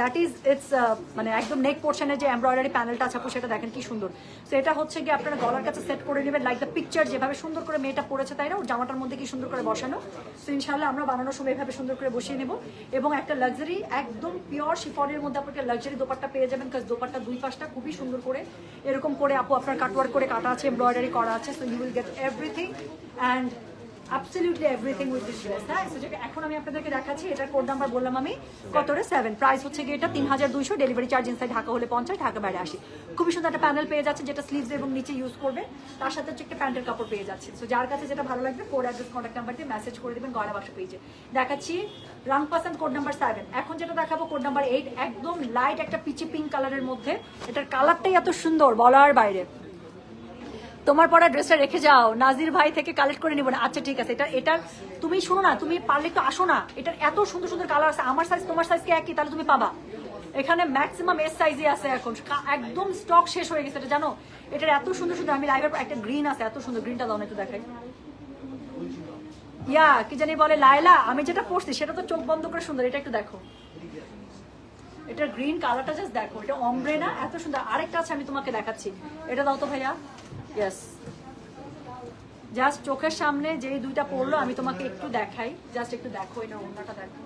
দ্যাট ইজ ইটস মানে একদম নেক পোর্শনের যে এমব্রয়ডারি প্যানেলটা আছে আপু, সেটা দেখেন কি সুন্দর। তো এটা হচ্ছে কি আপনারা গলার কাছে সেট করে নেবেন লাইক দ্য পিকচার, যেভাবে সুন্দর করে মেয়েটা পরেছে তাই না, ওর জামাটার মধ্যে কি সুন্দর করে বসানো। তো ইনশাআল্লাহ আমরা বানানোর সময় এভাবে সুন্দর করে বসিয়ে নেব। এবং একটা লাক্সারি একদম পিওর শিফনের মধ্যে আপনাকে লাক্সারি দোপাট্টা পেয়ে যাবেন, কাজ দোপাট্টা দুই পাশটা খুবই সুন্দর করে এরকম করে আপু আপনার কাটওয়ার্ক করে কাটা আছে, এমব্রয়ডারি করা আছে। So you will get everything and absolutely everything with this dress। হ্যাঁ, সো যেটা এখন আমি আপনাদেরকে দেখাচ্ছি এটার কোড নাম্বার বললাম আমি কত রে, 7, প্রাইস হচ্ছে গিয়ে এটা 3200, ডেলিভারি চার্জ ইনসাইড ঢাকা হলে 50, ঢাকা বাইরে 80। খুবই সুন্দর একটা প্যানেল পেয়ে যাচ্ছে যেটা স্লিভস এবং নিচে ইউজ করবে, তার সাথে হচ্ছে একটা প্যান্টের কাপড় পেয়ে যাচ্ছে। সো যার কাছে যেটা ভালো লাগবে কোড অ্যাড্রেস কন্ট্যাক্ট নাম্বার দিয়ে মেসেজ করে দেবেন গয়না বাক্স পেজে। দেখাচ্ছি রাংপাসান কোড নাম্বার 7। এখন যেটা দেখাবো কোড নাম্বার 8, একদম লাইট একটা পিচি পিঙ্ক কালারের মধ্যে। এটার কালারটাই এত সুন্দর বলার বাইরে। তোমার পরা ড্রেসটা রেখে যাও, নাজির ভাই থেকে কালেক্ট করে নিব না। আচ্ছা ঠিক আছে, এটা তুমি শোনো না, তুমি পারলে একটু আসো না, এটার এত সুন্দর সুন্দর কালার আছে। আমার সাইজ তোমার সাইজ কি একই, তাহলে তুমি পাবা। এখানে ম্যাক্সিমাম এস সাইজই আছে এখন, একদম স্টক শেষ হয়ে গেছে এটা জানো। এটার এত সুন্দর সুন্দর, আমি লাইভের একটা গ্রিন আছে এত সুন্দর, গ্রিনটা দাও না একটু দেখাই। ইয়া কি জানি বলে লায়লা, আমি যেটা পড়ছি সেটা তো চোখ বন্ধ করে সুন্দর, এটা একটু দেখো, এটার গ্রিন কালারটা জাস্ট দেখো, এটা অমব্রে না, এত সুন্দর। আরেকটা আছে আমি তোমাকে দেখাচ্ছি, এটা দাও তো ভাইয়া। ইয়েস, জাস্ট চোখের সামনে যেই দুইটা পড়লো আমি তোমাকে একটু দেখাই, জাস্ট একটু দেখো, এটা অন্যটা দেখো।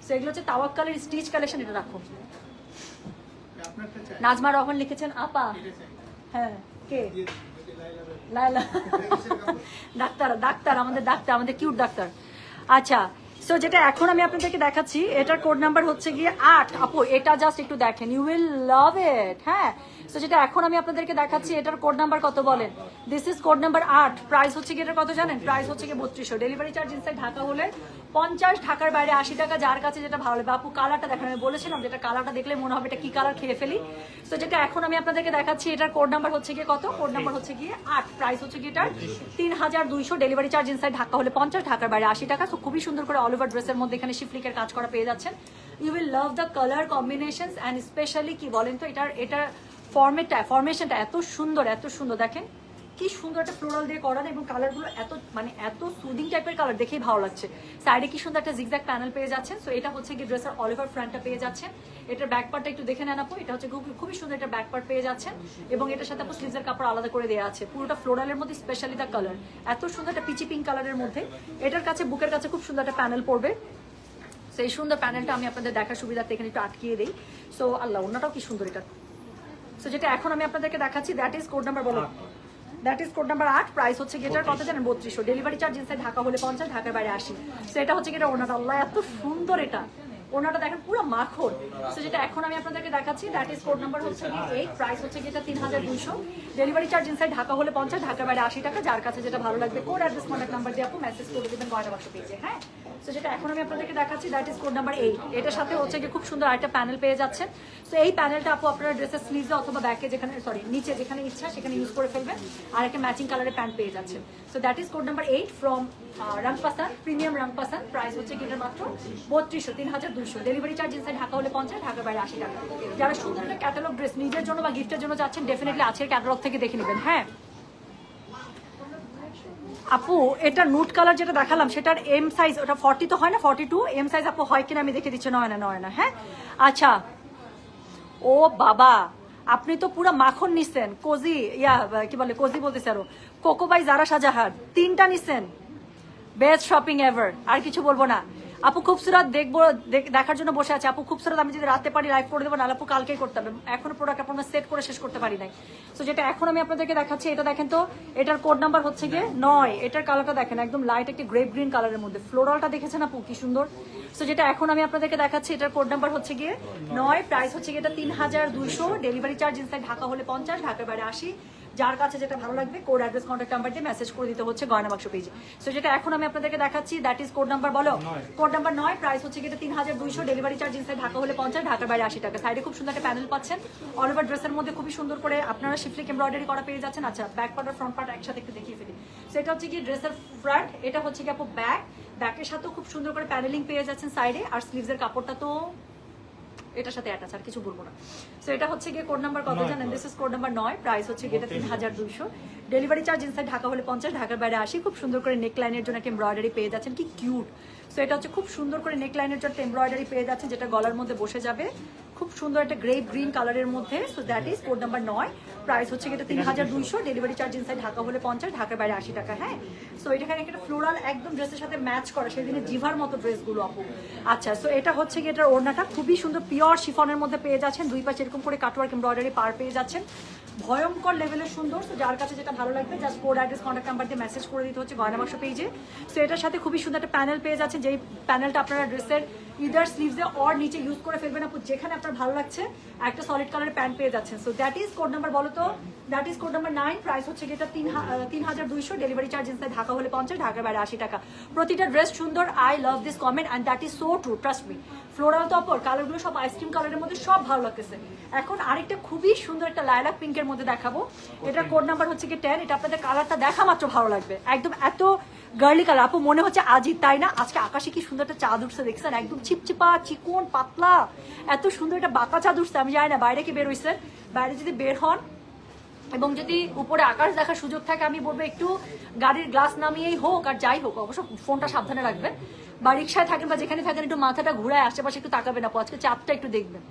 সেগুলো হচ্ছে তাওয়াক্কালের স্টিচ কালেকশন, এটা রাখো। নাজমা রহমান লিখেছেন আপা, হ্যাঁ কে, লাইলা ডাক্তার, ডাক্তার আমাদের ডাক্তার, আমাদের কিউট ডাক্তার। আচ্ছা, সো যেটা এখন আমি আপনাদেরকে দেখাচ্ছি এটার কোড নাম্বার হচ্ছে গিয়ে 8 আপু, এটা জাস্ট একটু দেখেন, ইউ উইল লাভ ইট। হ্যাঁ, সো যেটা এখন আমি আপনাদেরকে দেখাচ্ছি এটার কোড নাম্বার কত বলেন, this is code number 8, price হচ্ছে কি এটার কত জানেন, প্রাইস হচ্ছে কি 3200, ডেলিভারি চার্জ ইনসাইড ঢাকা হলে 50, ঢাকার বাইরে 80 টাকা। যার কাছে যেটা ভালো লাগবে আপু, কালারটা দেখেন, আমি বলেছিলাম যেটা কালারটা দেখলে মনে হবে এটা কি কালার, খেয়ে ফেলি। সো যেটা এখন আমি আপনাদেরকে দেখাচ্ছি এটার কোড নাম্বার হচ্ছে গিয়ে কত, কোড নাম্বার হচ্ছে গিয়ে 8, প্রাইস হচ্ছে গিয়ে এটার 3200, ডেলিভারি চার্জ ইনসাইড ঢাকা হলে 50, ঢাকার বাইরে 80 টাকা। সো খুবই সুন্দর করে অল ওভার ড্রেসের মধ্যে এখানে শিফলিকের কাজ করা পেয়ে যাচ্ছেন। You will love the colour combinations and specially কি বলেন তো, এটার ফরমেশনটা এত সুন্দর, এত সুন্দর দেখেন কি সুন্দর একটা ফ্লোরাল দিয়ে করা, এবং কালারগুলো এত মানে এত সুদিং টাইপের কালার, দেখেই ভালো লাগছে। সাইডে কি সুন্দর একটা জিগজ্যাগ প্যানেল পেয়ে যাচ্ছেন। সো এটা হচ্ছে কি ড্রেসের অল ওভার ফ্রন্টটা পেয়ে যাচ্ছেন। এটার ব্যাক পার্টটা একটু দেখে নেন আপু, এটা হচ্ছে খুবই সুন্দর একটা ব্যাক পার্ট পেয়ে যাচ্ছেন, এবং এটার সাথে আপু স্লিভসের কাপড় আলাদা করে দেওয়া আছে। পুরোটা ফ্লোরালের মধ্যে, স্পেশালি দ্য কালার এত সুন্দর একটা পিচি পিঙ্ক কালারের মধ্যে। এটার কাছে বুকের কাছে খুব সুন্দর একটা প্যানেল পড়বে। সেই সুন্দর প্যানেলটা আমি আপনাদের দেখার সুবিধার্থে এখানে একটু আটকিয়ে দিই। সো আল্লাহ, অন্যটাও কি সুন্দর এটা। সো যেটা এখন আমি আপনাদেরকে দেখাচ্ছি দ্যাট ইজ কোড নাম্বার বলো, that is code number 8, price হচ্ছে গেটার কত জানেন, 3200, ডেলিভারি চার্জ ইনসাইড ঢাকা হলে 50, ঢাকার বাইরে 80। সো এটা হচ্ছে গেটার ওনাটা, আল্লাহ এত সুন্দর এটা, ওনাটা দেখেন পুরো মাখন। সো যেটা এখন আমি আপনাদেরকে দেখাচ্ছি দ্যাট ইজ কোড নাম্বার হচ্ছে গিয়ে 8, প্রাইস হচ্ছে গিয়ে 3200, ডেলিভারি চার্জ ইনসাইড ঢাকা হলে 50, ঢাকার বাইরে 80 টাকা। যার কাছে যেটা ভালো লাগবে কোড অ্যাড্রেস কন্ট্যাক্ট নাম্বার দিয়ে আপু মেসেজ করে দেবেন গয়না বাক্স পেজে। হ্যাঁ, সো যেটা এখন আমি আপনাদেরকে দেখাচ্ছি দ্যাট ইজ কোড নাম্বার 8, এটার সাথে হচ্ছে গিয়ে খুব সুন্দর একটা প্যানেল পেয়ে যাচ্ছেন। সো এই প্যানেলটা আপু আপনারা ড্রেসের স্লিভে অথবা ব্যাকে যেখানে নিচে যেখানে ইচ্ছা সেখানে ইউজ করে ফেলবেন, আর একটা ম্যাচিং কালারের প্যান্ট পেয়ে যাচ্ছেন। So that is code number 8 from Rangpasand, premium Rangpasand, price হচ্ছে গিয়ে মাত্র 3200, 3200, ডেলিভারি চার্জ ইনসাইড ঢাকা হলে 50, ঢাকার বাইরে 80 টাকা। যারা সুন্দর একটা ক্যাটালগ ড্রেস নিজের জন্য বা গিফটের জন্য যাচ্ছেন, ডেফিনেটলি আজকের ক্যাটালগ থেকে দেখে নেবেন। হ্যাঁ আপু, এটা নুট কালার যেটা দেখালাম সেটার এম সাইজ, ওটা 40 তো হয় না, 42 এম সাইজ আপু হয় কিনা আমি দেখে দিচ্ছি, নয় না। হ্যাঁ আচ্ছা, ও বাবা আপনি তো পুরো মাখন নিচ্ছেন, কোজি কি বলে কোজি বলতেছে আরো, কোকোবাই জারা শাহজাহান 3টা নিচ্ছেন, বেস্ট শপিং এভার, আর কিছু বলবো না। আপু খুবসুরত দেখবো, দেখার জন্য বসে আছে। আপু খুবসুরত আমি যদি রাতে পারি লাইভ করে দেবো, না আপু কালকেই করতে হবে, এখনো প্রোডাক্ট আপনার সেট করে শেষ করতে পারি নাই। তো যেটা এখন আমি আপনাদেরকে দেখাচ্ছি, এটা দেখেন তো, এটার কোড নাম্বার হচ্ছে গিয়ে 9। এটার কালারটা দেখেন একদম লাইট একটা গ্রেপ গ্রিন কালারের মধ্যে, ফ্লোরালটা দেখেছেন আপু কি সুন্দর। তো যেটা এখন আমি আপনাদেরকে দেখাচ্ছি, এটার কোড নাম্বার হচ্ছে গিয়ে 9, প্রাইস হচ্ছে গিয়ে এটা 3200, ডেলিভারি চার্জ ইনসাইড ঢাকা হলে 50, ঢাকার বাইরে 80। যার কাছে যেটা ভালো লাগবে কোড অ্যাড্রেস কন্ট্যাক্ট নাম্বার দিয়ে মেসেজ করে দিতে হচ্ছে গয়না বাক্স পেজে। সো যেটা এখন আমি আপনাদেরকে দেখাচ্ছি, দ্যাট ইজ কোড নাম্বার, বলো কোড নাম্বার 9, প্রাইস হচ্ছে গিয়ে 3200, ডেলিভারি চার্জ ইনসাইড ঢাকা হলে 50, ঢাকার বাইরে 80 টাকা। সাইডে খুব সুন্দর একটা প্যানেল পাচ্ছেন, অল ওভার ড্রেসের মধ্যে খুবই সুন্দর করে আপনারা শিফলিক এমব্রয়ডারি করা পেয়ে যাচ্ছেন। আচ্ছা, ব্যাক পার্ট আর ফ্রন্ট পার্ট একসাথে একটু দেখিয়ে ফেলি। সো এটা হচ্ছে কি ড্রেসের ফ্রন্ট, এটা হচ্ছে কি আপু ব্যাক, ব্যাকের সাথেও খুব সুন্দর করে প্যানেলিং পেয়ে যাচ্ছেন সাইডে, আর স্লিভসের কাপড়টা তো এটার সাথে অ্যাটাচ, আর কিছু বলবো না। সো এটা হচ্ছে গিয়ে কোড নাম্বার কত জানেন, this is code number 9, price হচ্ছে গিয়ে 3200, ডেলিভারি চার্জ ইনসাইড ঢাকা হলে 50, ঢাকার বাইরে 80। খুব সুন্দর করে নেক লাইনের জন্য একটা এমব্রয়ডারি পেয়ে যাচ্ছেন, কি কিউট। সো এটা হচ্ছে খুব সুন্দর করে নেক লাইনের জন্য এমব্রয়ডারি পেয়ে যাচ্ছেন, যেটা গলার মধ্যে বসে যাবে, খুব সুন্দর একটা গ্রেপ গ্রিন কালারের মধ্যে। So that is code number 9, price হচ্ছে গিয়ে 3200, ডেলিভারি চার্জ ইনসাইড ঢাকা হলে 50, ঢাকার বাইরে 80 টাকা। হ্যাঁ, সো এখানে একটা ফ্লোরাল একদম ড্রেসের সাথে ম্যাচ করা, সেদিনে জিভার মতো ড্রেসগুলো আপু। আচ্ছা, সো এটা হচ্ছে গিয়ে এটার ওড়নাটা খুবই সুন্দর পিওর শিফনের মধ্যে পেয়ে যাচ্ছেন, দুই পাশে এরকম করে কাটওয়ার্ক এমব্রয়ডারি পার পেয়ে যাচ্ছেন, ভয়ঙ্কর লেভেলের সুন্দর। তো যার কাছে যেটা ভালো লাগবে just code address contact number দিয়ে মেসেজ করে দিতে হচ্ছে গয়না বাক্স পেজে। সো এটার সাথে খুবই সুন্দর একটা প্যানেল পেয়ে যাচ্ছেন, যেই প্যানেলটা আপনারা ড্রেসের ইদার স্লিভসে অর নিচে ইউজ করে ফেলবেন আপু, যেখানে আপনার ভালো লাগছে একটা সলিড কালারের প্যান্ট পেয়ে যাচ্ছেন। So that is code number, বলো তো, that is code number 9, price হচ্ছে গিয়ে 3200, ডেলিভারি চার্জ ইনসাইড ঢাকা হলে 50, ঢাকার বাইরে 80 টাকা। প্রতিটা ড্রেস সুন্দর, I love this comment and that is so true, trust me. Floral তো অপর কালারগুলো সব আইসক্রিম কালারের মধ্যে, সব ভালো লাগতেছে। এখন আরেকটা খুবই সুন্দর একটা লাইলাক পিঙ্কের মধ্যে দেখাবো, এটার কোড নাম্বার হচ্ছে কি 10। এটা আপনাদের কালারটা দেখা মাত্র ভালো লাগবে, একদম এত গার্লি কালার আপু, মনে হচ্ছে আজই, তাই না? আজকে আকাশে কি সুন্দর একটা চাঁদ উঠছে দেখছেন, একদম চিপচিপা চিকন পাতলা, এত সুন্দর একটা বাঁকা চাঁদ উঠছে। আমি জানি না বাইরে কি বের হয়েছে, বাইরে যদি বের হন এবং যদি উপরে আকাশ দেখার সুযোগ থাকে, আমি বলবো একটু গাড়ির গ্লাস নামিয়েই হোক আর যাই হোক, অবশ্য ফোনটা সাবধানে রাখবেন, বা রিক্সায় থাকেন বা যেখানে থাকেন একটু মাথাটা ঘুরায় আশেপাশে একটু তাকাবেন আপু, আজকে চাঁদটা একটু দেখবেন,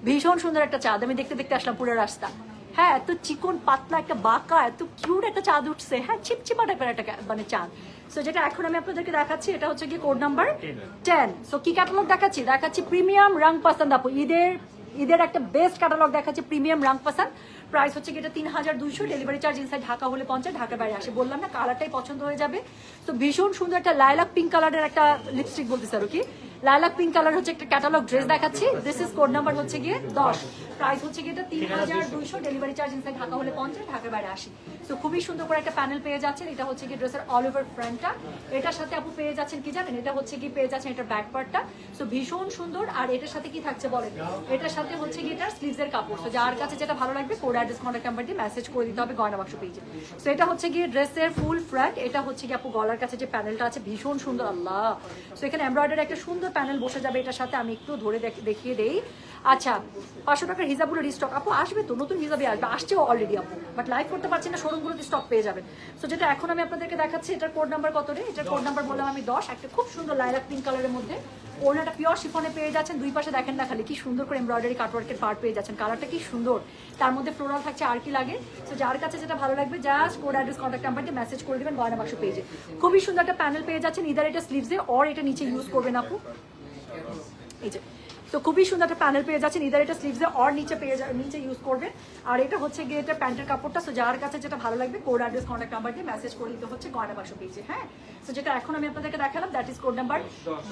ভীষণ সুন্দর একটা চাঁদ। আমি দেখতে দেখতে আসলাম পুরো রাস্তা। হ্যাঁ, এত চিকন পাতলা একটা বাঁকা, এত কিউট একটা চাঁদ উঠছে। হ্যাঁ, চিপচিপা টাইপের একটা মানে চাঁদ। সো যেটা এখন আমি আপনাদেরকে দেখাচ্ছি, এটা হচ্ছে কি কোড নাম্বার 10। সো কি ক্যাটালগ দেখাচ্ছি প্রিমিয়াম রং পাসান্দ আপু, ঈদের একটা বেস্ট ক্যাটালগ দেখাচ্ছি, প্রিমিয়াম রং পাসান্দ। প্রাইস হচ্ছে এটা 3200, ডেলিভারি চার্জ ইনসাইড ঢাকা হলে 50, ঢাকার বাইরে আসে। বললাম না কালারটাই পছন্দ হয়ে যাবে। তো ভীষণ সুন্দর একটা লাইলাক পিঙ্ক কালারের একটা লিপস্টিক বলতেছে আর কি, লাইলাক পিঙ্ক কালার হচ্ছে একটা ক্যাটালগ ড্রেস দেখাচ্ছি, দিস ইজ কোড নাম্বার হচ্ছে গিয়ে 10, প্রাইস হচ্ছে গিয়ে এটা 3200, ডেলিভারি চার্জ ইনসাইড ঢাকা হলে 50, ঢাকার বাইরে 80। তো খুবই সুন্দর করে একটা প্যানেল পেয়ে যাচ্ছেন, এটা হচ্ছে কি ড্রেসের অল ওভার ফ্রন্টটা, এটার সাথে আপু পেয়ে যাচ্ছেন কি জানেন, এটা হচ্ছে কি পেয়ে যাচ্ছেন এটার ব্যাক পার্টটা। সো ভীষণ সুন্দর, আর এটার সাথে কি থাকছে বলেন, এটার সাথে হচ্ছে কি এটার স্লিভসের কাপড়। তো যার কাছে যেটা ভালো লাগবে কোড অ্যাড্রেস কন্ট্যাক্ট নাম্বার দিয়ে মেসেজ করে দিতে হবে গয়না বাক্স পেজে। সো এটা হচ্ছে গিয়ে ড্রেসের ফুল ফ্রন্ট, এটা হচ্ছে কি আপু গলার কাছে যে প্যানেলটা আছে ভীষণ সুন্দর, আল্লাহ। সো এখানে এমব্রয়ডারি একটা সুন্দর প্যানেল বসে যাবে এটার সাথে, আমি একটু ধরে দেখিয়ে দেই। আচ্ছা, 500 টাকার হিজাবগুলো রিস্টক আপু আসবে তো, নতুন হিজাবে আসবে, আসছেও অলরেডি আপু, বাট লাইভ করতে পারছি না, শোরুমগুলোতে স্টক পেয়ে যাবেন। সো যেটা এখন আমি আপনাদেরকে দেখাচ্ছি, এটার কোড নাম্বার কত রে, এটার কোড নাম্বার বললাম আমি 10, একটা খুব সুন্দর লাইলাক পিঙ্ক কালারের মধ্যে, ওড়নাটা পিওর শিফনে পেয়ে যাচ্ছেন, দুই পাশে দেখেন না খালি কি সুন্দর করে এমব্রয়ডারি কাটওয়ার্কের পার্ট পেয়ে যাচ্ছেন, কালারটা কি সুন্দর, তার মধ্যে ফ্লোরাল থাকছে, আর কি লাগে। সো যার কাছে যেটা ভালো লাগবে just code address contact number দিয়ে মেসেজ করে দিবেন গয়না বাক্স পেজে। খুবই সুন্দর একটা প্যানেল পেয়ে যাচ্ছেন, ইদার এটা স্লিভসে অর এটা নিচে ইউজ করবেন আপু, এই যে। তো খুবই সুন্দর একটা প্যানেল পেয়ে যাচ্ছেন, ইদার এটা স্লিভসে অর নিচে ইউজ করবেন, আর এটা হচ্ছে গিয়ে এটা প্যান্টের কাপড়টা। সো যার কাছে যেটা ভালো লাগবে কোড অ্যাড্রেস কন্ট্যাক্ট নাম্বার দিয়ে মেসেজ করে দিতে হচ্ছে গয়না বাক্স পেজে। হ্যাঁ, সো যেটা এখন আমি আপনাদেরকে দেখালাম that is code number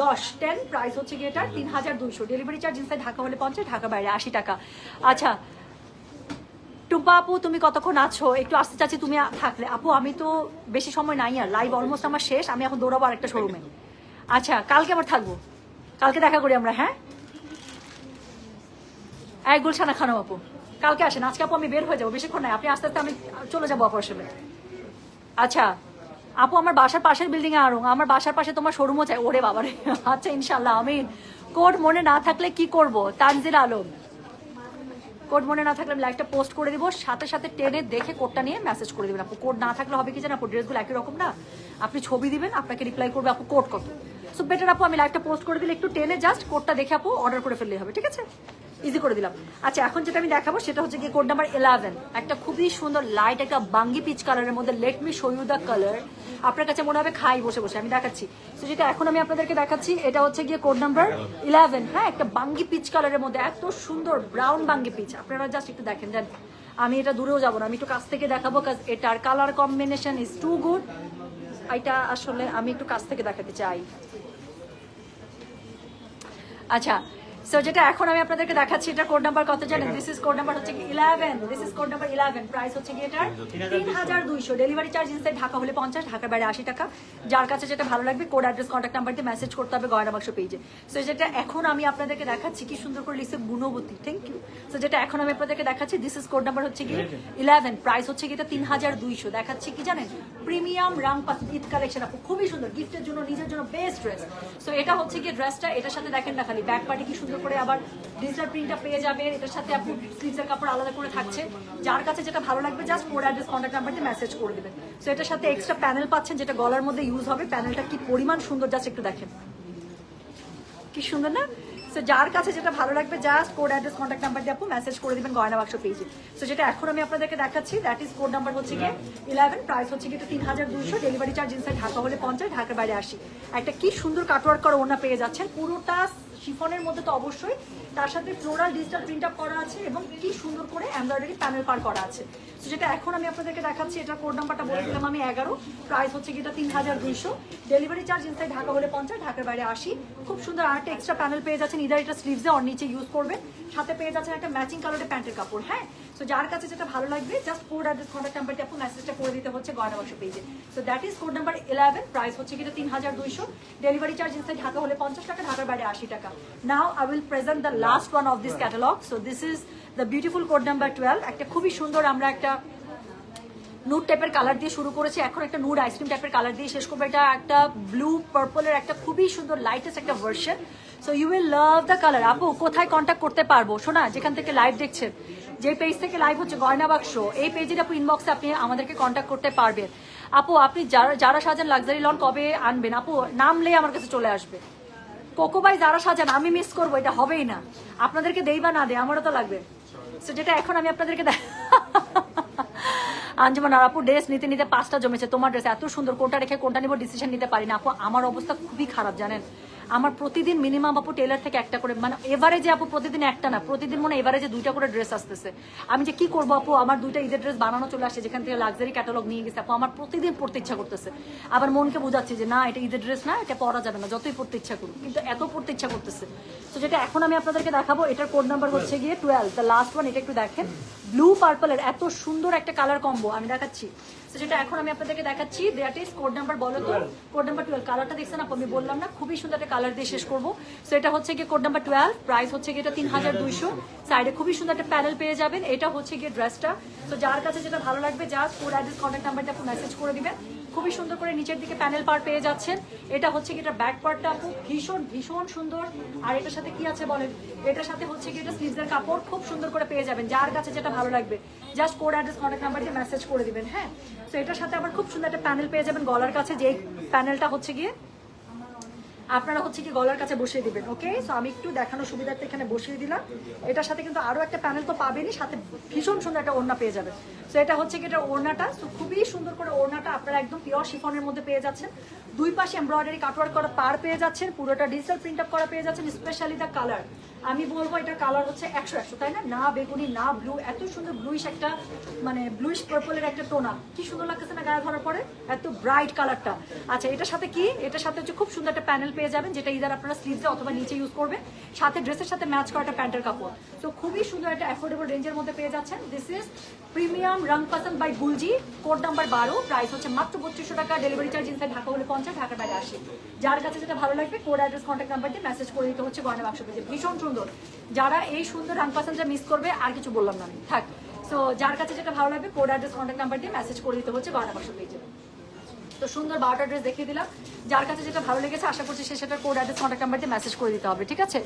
10, price হচ্ছে গিয়ে এটা 3200, ডেলিভারি চার্জ ইনসাইড ঢাকা হলে 50, ঢাকা বাইরে 80 টাকা। আচ্ছা টুম্পা আপু, তুমি কতক্ষণ আছো, একটু আসতে চাচ্ছি তুমি থাকলে। আপু আমি তো বেশি সময় নাই, আর লাইভ অলমোস্ট আমার শেষ, আমি এখন দৌড়াবো আরেকটা শোরুমে। আচ্ছা, কালকে আবার থাকবো, কালকে দেখা করি আমরা। হ্যাঁ, এক গুলশানা খানো আপু, কালকে আসেন, আজকে আপু আমি বের হয়ে যাবো, বেশিক্ষণ নাই, আপনি আস্তে আস্তে আমি চলে যাবো আপু আসলে। আচ্ছা আপু, আমার বাসার পাশের বিল্ডিং এ আরো, আমার বাসার পাশে তোমার শোরুমও চাই, ওরে বাবারে। আচ্ছা ইনশাল্লাহ, আমিন। কোড মনে না থাকলে কি করব, তানজিল আলম, কোড মনে না থাকলে আমি লাইভটা পোস্ট করে দিব, সাথে সাথে টেনে দেখে কোডটা নিয়ে মেসেজ করে দিবেন আপু। কোড না থাকলে হবে কি জানেন আপু, ড্রেসগুলো একই রকম না, আপনি ছবি দিবেন, আপনাকে রিপ্লাই করবে আপু কোড কত। সো বেটার আপু আমি লাইভটা পোস্ট করে দিলে একটু টেনে জাস্ট কোডটা দেখে আপু অর্ডার করে ফেললেই হবে, ঠিক আছে? ইজি করে দিলাম। আচ্ছা এখন যেটা আমি দেখাবো সেটা হচ্ছে গিয়ে কোড নাম্বার 11, একটা খুবই সুন্দর লাইট একটা বাঙ্গি পিচ কালারের মধ্যে। Let me show you the colour. আপনার কাছে মনে হবে খাই বসে বসে, আমি দেখাচ্ছি। তো যেটা এখন আমি আপনাদেরকে দেখাচ্ছি এটা হচ্ছে গিয়ে কোড নাম্বার 11, হ্যাঁ, একটা বাঙ্গি পিচ কালারের মধ্যে এত সুন্দর ব্রাউন বাঙ্গি পিচ। আপনারা জাস্ট একটু দেখেন, জান আমি এটা দূরেও যাবো না, আমি একটু কাছ থেকে দেখাবো, কাজ এটার colour combination is too good. এটা আসলে আমি একটু কাছ থেকে দেখাতে চাই। আচ্ছা সো যেটা এখন আমি আপনাদেরকে দেখাচ্ছি এটা কোড নাম্বার কত জানেন? দিস ইজ কোড নাম্বার হচ্ছে কি 11, this is code number 11। Price হচ্ছে কি এটার 3200। ডেলিভারি চার্জ ইনসাইড ঢাকা হলে 50, ঢাকার বাইরে 80 টাকা। যার কাছে যেটা ভালো লাগবে কোড অ্যাড্রেস কন্ট্যাক্ট নাম্বার দিয়ে মেসেজ করতে হবে গয়না বাক্স পেজে। সো যেটা এখন আমি আপনাদেরকে দেখাচ্ছি কি সুন্দর করে লিখছে গুণবতী, থ্যাংক ইউ। সো যেটা এখন আমি আপনাদেরকে দেখাচ্ছি দিস ইজ কোড নাম্বার হচ্ছে কি 11, প্রাইস হচ্ছে কি এটা 3200। দেখাচ্ছি কি জানেন? প্রিমিয়াম রাংপাস ঈদ কালেকশন, আপু খুবই সুন্দর গিফটের জন্য, নিজের জন্য বেস্ট ড্রেস। সো এটা হচ্ছে কি ড্রেসটা, এটার সাথে দেখেন না খালি ব্যাক পার্টি কি সুন্দর করে আবার ডিজিটাল প্রিন্টটা পেয়ে যাবে। এটার সাথে আপনি স্লিভসের কাপড় আলাদা করে থাকছে। যার কাছে যেটা ভালো লাগবে just code address contact number দিয়ে মেসেজ করে দেবেন। সো এটার সাথে এক্সট্রা প্যানেল পাচ্ছেন যেটা গলার মধ্যে ইউজ হবে। প্যানেলটা কি পরিমাণ সুন্দর জাস্ট একটু দেখেন, কি সুন্দর না? সো যার কাছে যেটা ভালো লাগবে just code address contact number দিয়ে আপনি মেসেজ করে দিবেন গয়না বাক্স পেজে। সো যেটা এখন আমি আপনাদেরকে দেখাচ্ছি দ্যাট ইজ কোড নাম্বার হচ্ছে গিয়ে 11, প্রাইস হচ্ছে গিয়ে 3200। ডেলিভারি চার্জ ইনসাইড ঢাকা হলে 50, ঢাকার বাইরে 80। একটা কি সুন্দর কাটওয়ার্ক করা ওড়না পেয়ে যাচ্ছেন, পুরোটা শিফনের মধ্যে তো অবশ্যই, তার সাথে ফ্লোরাল ডিজিটাল প্রিন্ট আপ করা আছে এবং কি সুন্দর করে এমব্রয়ডারি প্যানেল পার করা আছে। তো যেটা এখন আমি আপনাদেরকে দেখাচ্ছি এটা কোড নাম্বারটা বলে দিলাম আমি 11, প্রাইস হচ্ছে কি এটা 3200। ডেলিভারি চার্জ ইনসাইড ঢাকা হলে 50, ঢাকার বাইরে 80। খুব সুন্দর আরেকটা এক্সট্রা প্যানেল পেয়ে যাচ্ছেন, ইদার এটা স্লিভসে অর নিচে ইউজ করবে। সাথে পেয়ে যাচ্ছেন একটা ম্যাচিং কালারের প্যান্টের কাপড়, হ্যাঁ। সো যার কাছে যেটা ভালো লাগবে জাস্ট কোড অ্যাড্রেস কন্ট্যাক্ট নাম্বারটি আপনি মেসেজটা করে দিতে হচ্ছে গয়না বাক্স পেজে। So that is code number 11, price হচ্ছে কি এটা 3200। ডেলিভারি চার্জ ইনসাইড ঢাকা হলে 50 টাকা, ঢাকার বাইরে 80 টাকা। Now I will present the last one of this catalogue. So this is the beautiful code number 12। একটা খুবই সুন্দর, আমরা একটা নুড টাইপের কালার দিয়ে শুরু করেছি, এখন একটা নুড আইসক্রিম টাইপের কালার দিয়ে শেষ করবো। এটা একটা ব্লু পার্পলের একটা খুবই সুন্দর লাইটেস্ট একটা version. So you will love the colour. আপু কোথায় কন্ট্যাক্ট করতে পারবো? শোনা, যেখান থেকে লাইভ দেখছেন, যে পেজ থেকে লাইভ হচ্ছে গয়না বাক্স, এই পেজের আপু ইনবক্সে আপনি আমাদেরকে কন্ট্যাক্ট করতে পারবেন। আপু আপনি যারা সাজান লাক্সারি লন কবে আনবেন? আপু নামলে আমার কাছে চলে আসবে। কোকো বাই যারা সাজান আমি মিস করবো, এটা হবেই না। আপনাদেরকে দেই বা না দেয় আমারও তো লাগবে। সো যেটা এখন আমি আপনাদেরকে আঞ্জুমান আর আপু ড্রেস নিতে নিতে 5টা জমেছে। তোমার ড্রেস এত সুন্দর, কোনটা রেখে কোনটা নিব ডিসিশন নিতে পারি না। আপু আমার অবস্থা খুবই খারাপ জানেন, আমার প্রতিদিন মিনিমাম আপু টেলার থেকে একটা করে, মানে এভারেজে আপু প্রতিদিন একটা না, প্রতিদিন মনে এভারেজে 2টা করে ড্রেস আসতেছে। আমি যে কি করবো আপু, আমার 2টা ঈদের ড্রেস বানানো চলে আসছে যেখান থেকে লাক্সারি ক্যাটালগ নিয়ে গেছে। আপু আমার প্রতিদিন পড়তে ইচ্ছা করতেছে, আবার মনকে বোঝাচ্ছে যে না এটা ঈদের ড্রেস না, এটা পরা যাবে না যতই পড়তে ইচ্ছা করুক, কিন্তু এত পড়তে ইচ্ছা করতেছে। তো যেটা এখন আমি আপনাদেরকে দেখাবো এটার কোড নাম্বার হচ্ছে গিয়ে 12, দ্য লাস্ট ওয়ান। এটা একটু দেখেন, ব্লু পার্পলের এত সুন্দর একটা কালার কম্বো আমি দেখাচ্ছি। তো যেটা এখন আমি আপনাদেরকে দেখাচ্ছি দ্যাট ইজ কোড নাম্বার, বলো তো কোড নাম্বার 12। কালারটা দেখছেন আপু, আমি বললাম না খুবই সুন্দর একটা কালার দিয়ে শেষ করবো। সো এটা হচ্ছে গিয়ে কোড নাম্বার 12, প্রাইস হচ্ছে গিয়ে এটা 3200। সাইডে খুবই সুন্দর একটা প্যানেল পেয়ে যাবেন। এটা হচ্ছে গিয়ে ড্রেসটা। তো যার কাছে যেটা ভালো লাগবে জাস্ট কোড অ্যাড্রেস কন্ট্যাক্ট নাম্বারটা আপনি মেসেজ করে দিবেন। খুবই সুন্দর করে নিচের দিকে প্যানেল পার পেয়ে যাচ্ছেন। এটা হচ্ছে কি এটা ব্যাক পার্টটা আপু ভীষণ ভীষণ সুন্দর। আর এটার সাথে কি আছে বলেন, এটার সাথে হচ্ছে কি এটা স্লিভসের কাপড় খুব সুন্দর করে পেয়ে যাবেন। যার কাছে যেটা ভালো লাগবে just code address contact number দিয়ে মেসেজ করে দিবেন, হ্যাঁ। তো এটার সাথে আবার খুব সুন্দর একটা প্যানেল পেয়ে যাবেন গলার কাছে, যে প্যানেলটা হচ্ছে গিয়ে আপনারা হচ্ছে কি গলার কাছে বসিয়ে দিবেন। ওকে, সো আমি একটু দেখানোর সুবিধার্থে এখানে বসিয়ে দিলাম। এটার সাথে কিন্তু আরো একটা প্যানেল তো পাবেনই, সাথে ভীষণ সুন্দর একটা ওড়না পেয়ে যাবেন। সো এটা হচ্ছে কি এটা ওড়নাটা, সো খুবই সুন্দর করে ওড়নাটা আপনারা একদম পিওর শিফনের মধ্যে পেয়ে যাচ্ছেন। দুই পাশে এমব্রয়ডারি কাটওয়ার্ক করা পার পেয়ে যাচ্ছেন, পুরোটা ডিজিটাল প্রিন্ট আপ করা পেয়ে যাচ্ছেন। স্পেশালি দ্য কালার, আমি বলবো এটা কালার হচ্ছে 100 তাই না, না বেগুনি না ব্লু, এত সুন্দর ব্লুইশ একটা মানে ব্লুইশ পার্পলের একটা টোনা, কি সুন্দর লাগতেছে না গায়ে ধরার পরে, এত ব্রাইট কালারটা। আচ্ছা এটার সাথে কি, এটার সাথে হচ্ছে খুব সুন্দর একটা প্যানেল পেয়ে যাবেন, যেটা ইদার আপনারা স্লিভসে অথবা নিচে ইউজ করবে, সাথে ড্রেসের সাথে ম্যাচ করা একটা প্যান্টের কাপড়। তো খুবই সুন্দর একটা অ্যাফোর্ডেবল রেঞ্জের মধ্যে পেয়ে যাচ্ছেন। দিস ইজ প্রিমিয়াম রং পছন্দ বাই গুলজি, কোড নাম্বার 12, প্রাইস হচ্ছে মাত্র 3200 টাকা। ডেলিভারি চার্জ ইনসাইড ঢাকা হলে 50, ঢাকার বাইরে 80। যার কাছে যেটা ভালো লাগবে কোড অ্যাড্রেস কন্ট্যাক্ট নাম্বার দিয়ে মেসেজ করে দিতে হচ্ছে গয়না বাক্স পেজে। ভীষণ সুন্দর, যারা এই সুন্দর রং পছন্দটা মিস করবে আর কিছু বললাম না আমি, থাক। সো যার কাছে যেটা ভালো লাগবে কোড অ্যাড্রেস কন্ট্যাক্ট নাম্বার দিয়ে মেসেজ করে দিতে হচ্ছে গয়না বাক্স পেজে। তো সুন্দর 12টা ড্রেস দেখিয়ে দিলাম, যার কাছে যেটা ভালো লেগেছে আশা করছি সে সেটার কোড অ্যাড্রেস কন্ট্যাক্ট নাম্বার দিয়ে মেসেজ করে দিতে হবে, ঠিক আছে।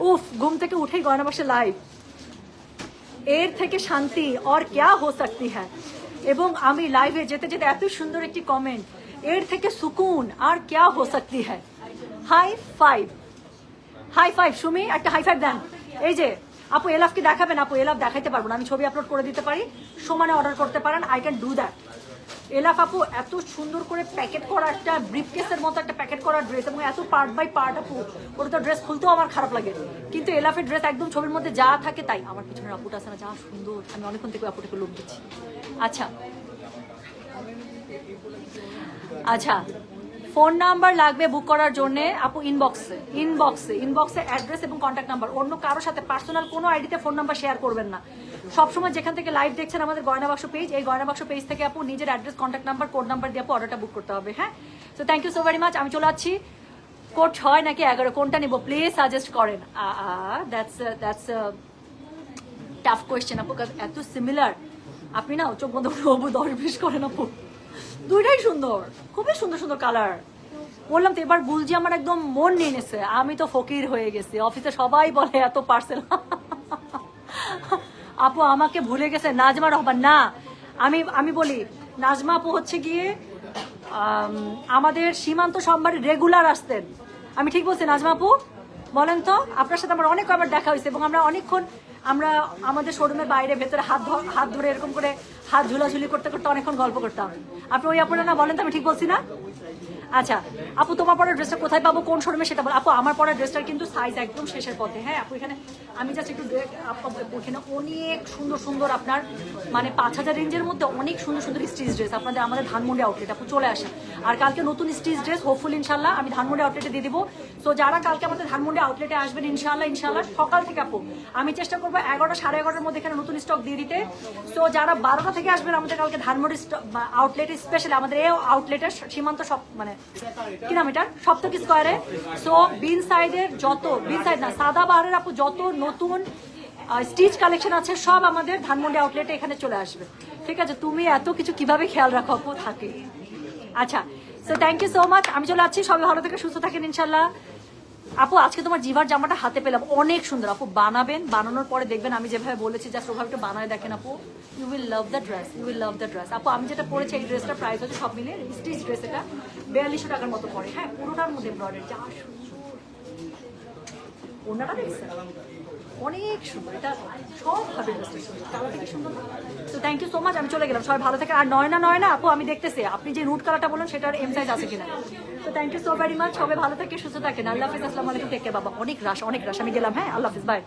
উফ, ঘুম থেকে উঠেই গয়না বাক্সে লাইভ, এর থেকে শান্তি और क्या हो सकती है। এবং আমি লাইভে যেতে যেতে এত সুন্দর একটি কমেন্ট, এর থেকে সুকুন আর क्या हो सकती है। High five, high five Sumi, একটা হাই ফাইভ দেন। এই যে আপু এলাফকে দেখাবেন? আপু এলাফ দেখাইতে পারবো না, আমি ছবি আপলোড করে দিতে পারি, সমানে অর্ডার করতে পারেন, আই ক্যান ডু দ্যাট। এলাফ আপু এত সুন্দর করে প্যাকেট করা একটা ব্রিফকেসের মতো একটা প্যাকেট করা ড্রেস, এবং এত পার্ট বাই পার্ট আপু, ওটা তো ড্রেস খুলতেও আমার খারাপ লাগে, কিন্তু এলাফের ড্রেস একদম ছবির মধ্যে যা থাকে তাই। আমার পিছনের আপুটা আছে না, যা সুন্দর, আমি অনেকক্ষণ থেকে আপুটাকে লোক দিচ্ছি। আচ্ছা আচ্ছা, ফোন নাম্বার লাগবে বুক করার জন্য আপু, ইনবক্সে অ্যাড্রেস এবং কন্ট্যাক্ট নাম্বার, অন্য কারোর সাথে পার্সোনাল কোনো আইডিতে ফোন নাম্বার শেয়ার করবেন না। সবসময় যেখান থেকে লাইভ দেখছেন আমাদের গয়না বাক্স পেজ, এই গয়না বাক্স পেজ থেকে আপু নিজের address, contact number, code number দিয়ে আপু অর্ডারটা বুক করতে হবে। হ্যাঁ, so thank you so very much. আমি চলে যাচ্ছি। কোড 6 নাকি 11 কোনটা নিব প্লিজ সাজেস্ট করেন। দ্যাটস টাফ কোয়েশ্চেন আপু, এত সিমিলার, আপনি না চোখ বন্ধ করে 10-20 করেন আপু, দুইটাই সুন্দর, খুবই সুন্দর সুন্দর কালার। বললাম তো এবার বুলজি আমার একদম মন নিয়ে নিছে, আমি তো ফকির হয়ে গেছি, অফিসে সবাই বলে এত পার্সেল। আপু আমাকে ভুলে গেছে নাজমা রহমান, না আমি বলি নাজমা আপু হচ্ছে গিয়ে আমাদের সীমান্ত সোমবার রেগুলার আসতেন, আমি ঠিক বলছি নাজমা আপু? বলেন তো, আপনার সাথে আমার অনেক কবার দেখা হয়েছে, এবং আমরা অনেকক্ষণ আমরা আমাদের শোরুমের বাইরে ভেতরে হাত ধরে এরকম করে হাত ঝুলাঝুলি করতে করতে অনেকক্ষণ গল্প করতাম। আপনি ওই আপুরা না, বলেন তো আমি ঠিক বলছি না? আচ্ছা আপু, তোমার পরের ড্রেসটা কোথায় পাবো, কোন শোরুমে সেটা বল। আপু আমার পরের ড্রেসটার কিন্তু সাইজ একদম শেষের পথে। হ্যাঁ আপু, এখানে আমি জাস্ট একটু এখানে অনেক সুন্দর সুন্দর আপনার মানে 5000 রেঞ্জের মধ্যে অনেক সুন্দর সুন্দর স্টিচ ড্রেস আপনাদের আমাদের ধানমন্ডি আউটলেট আপু চলে আসে। আর কালকে নতুন স্টিচ ড্রেস হোপফুল ইনশাল্লাহ আমি ধানমন্ডি আউটলেটে দিয়ে দিব। সো যারা কালকে আমাদের ধানমন্ডি আউটলেটে আসবেন ইনশাল্লাহ সকাল থেকে আপু আমি চেষ্টা করবো 11টা সাড়ে 11টার মধ্যে এখানে নতুন স্টক দিয়ে দিতে। সো যারা 12টা থেকে আসবেন আমাদের কালকে ধানমন্ডি আউটলেটে, স্পেশালি আমাদের এই আউটলেটের সীমান্ত সব মানে কি নাম এটা, সপ্তকি স্কোয়ারে। সো বিন সাইডের যত, বিন সাইড না সাদা বাহারের আপু যত নতুন স্টিচ কালেকশন আছে সব আমাদের ধানমন্ডি আউটলেটে এখানে চলে আসবে। ঠিক আছে, তুমি এত কিছু কিভাবে খেয়াল রাখো আপু থাকে। আচ্ছা, so thank you so much, আমি চলে যাচ্ছি, সবাই ভালো থেকে সুস্থ থাকেন ইনশাল্লাহ। আপু আজকে তোমার জিভার জামাটা হাতে পেলাম, অনেক সুন্দর আপু, বানাবেন, বানানোর পরে দেখবেন আমি যেভাবে বলেছি জাস্ট ওভাবে একটু বানায় দেখেন আপু, you will love the dress, you will love the dress. আপু আমি যেটা পরেছি এই ড্রেসটার প্রাইস হচ্ছে সব মিলে স্টিচ ড্রেস, এটা 4200 টাকার মতো পড়ে। হ্যাঁ, পুরোটার মধ্যে এমব্রয়ডারি, যা সুন্দর ওনাটা দেখছেন, অনেক সুন্দর, এটা সবভাবে কালারটা সুন্দর। তো থ্যাংক ইউ সো মাচ, আমি চলে গেলাম, সবাই ভালো থাকে। আর নয়না আপু আমি দেখতেছি আপনি যে নুট কালারটা বলেন সেটার এম সাইজ আছে কিনা। তো thank you so very much, সবাই ভালো থাকে সুস্থ থাকেন। আল্লাহ হাফিজ, আসসালামু আলাইকুম, টেক কেয়ার বাবা। অনেক রাশ, আমি গেলাম। হ্যাঁ, আল্লাহ হাফিজ, বাই।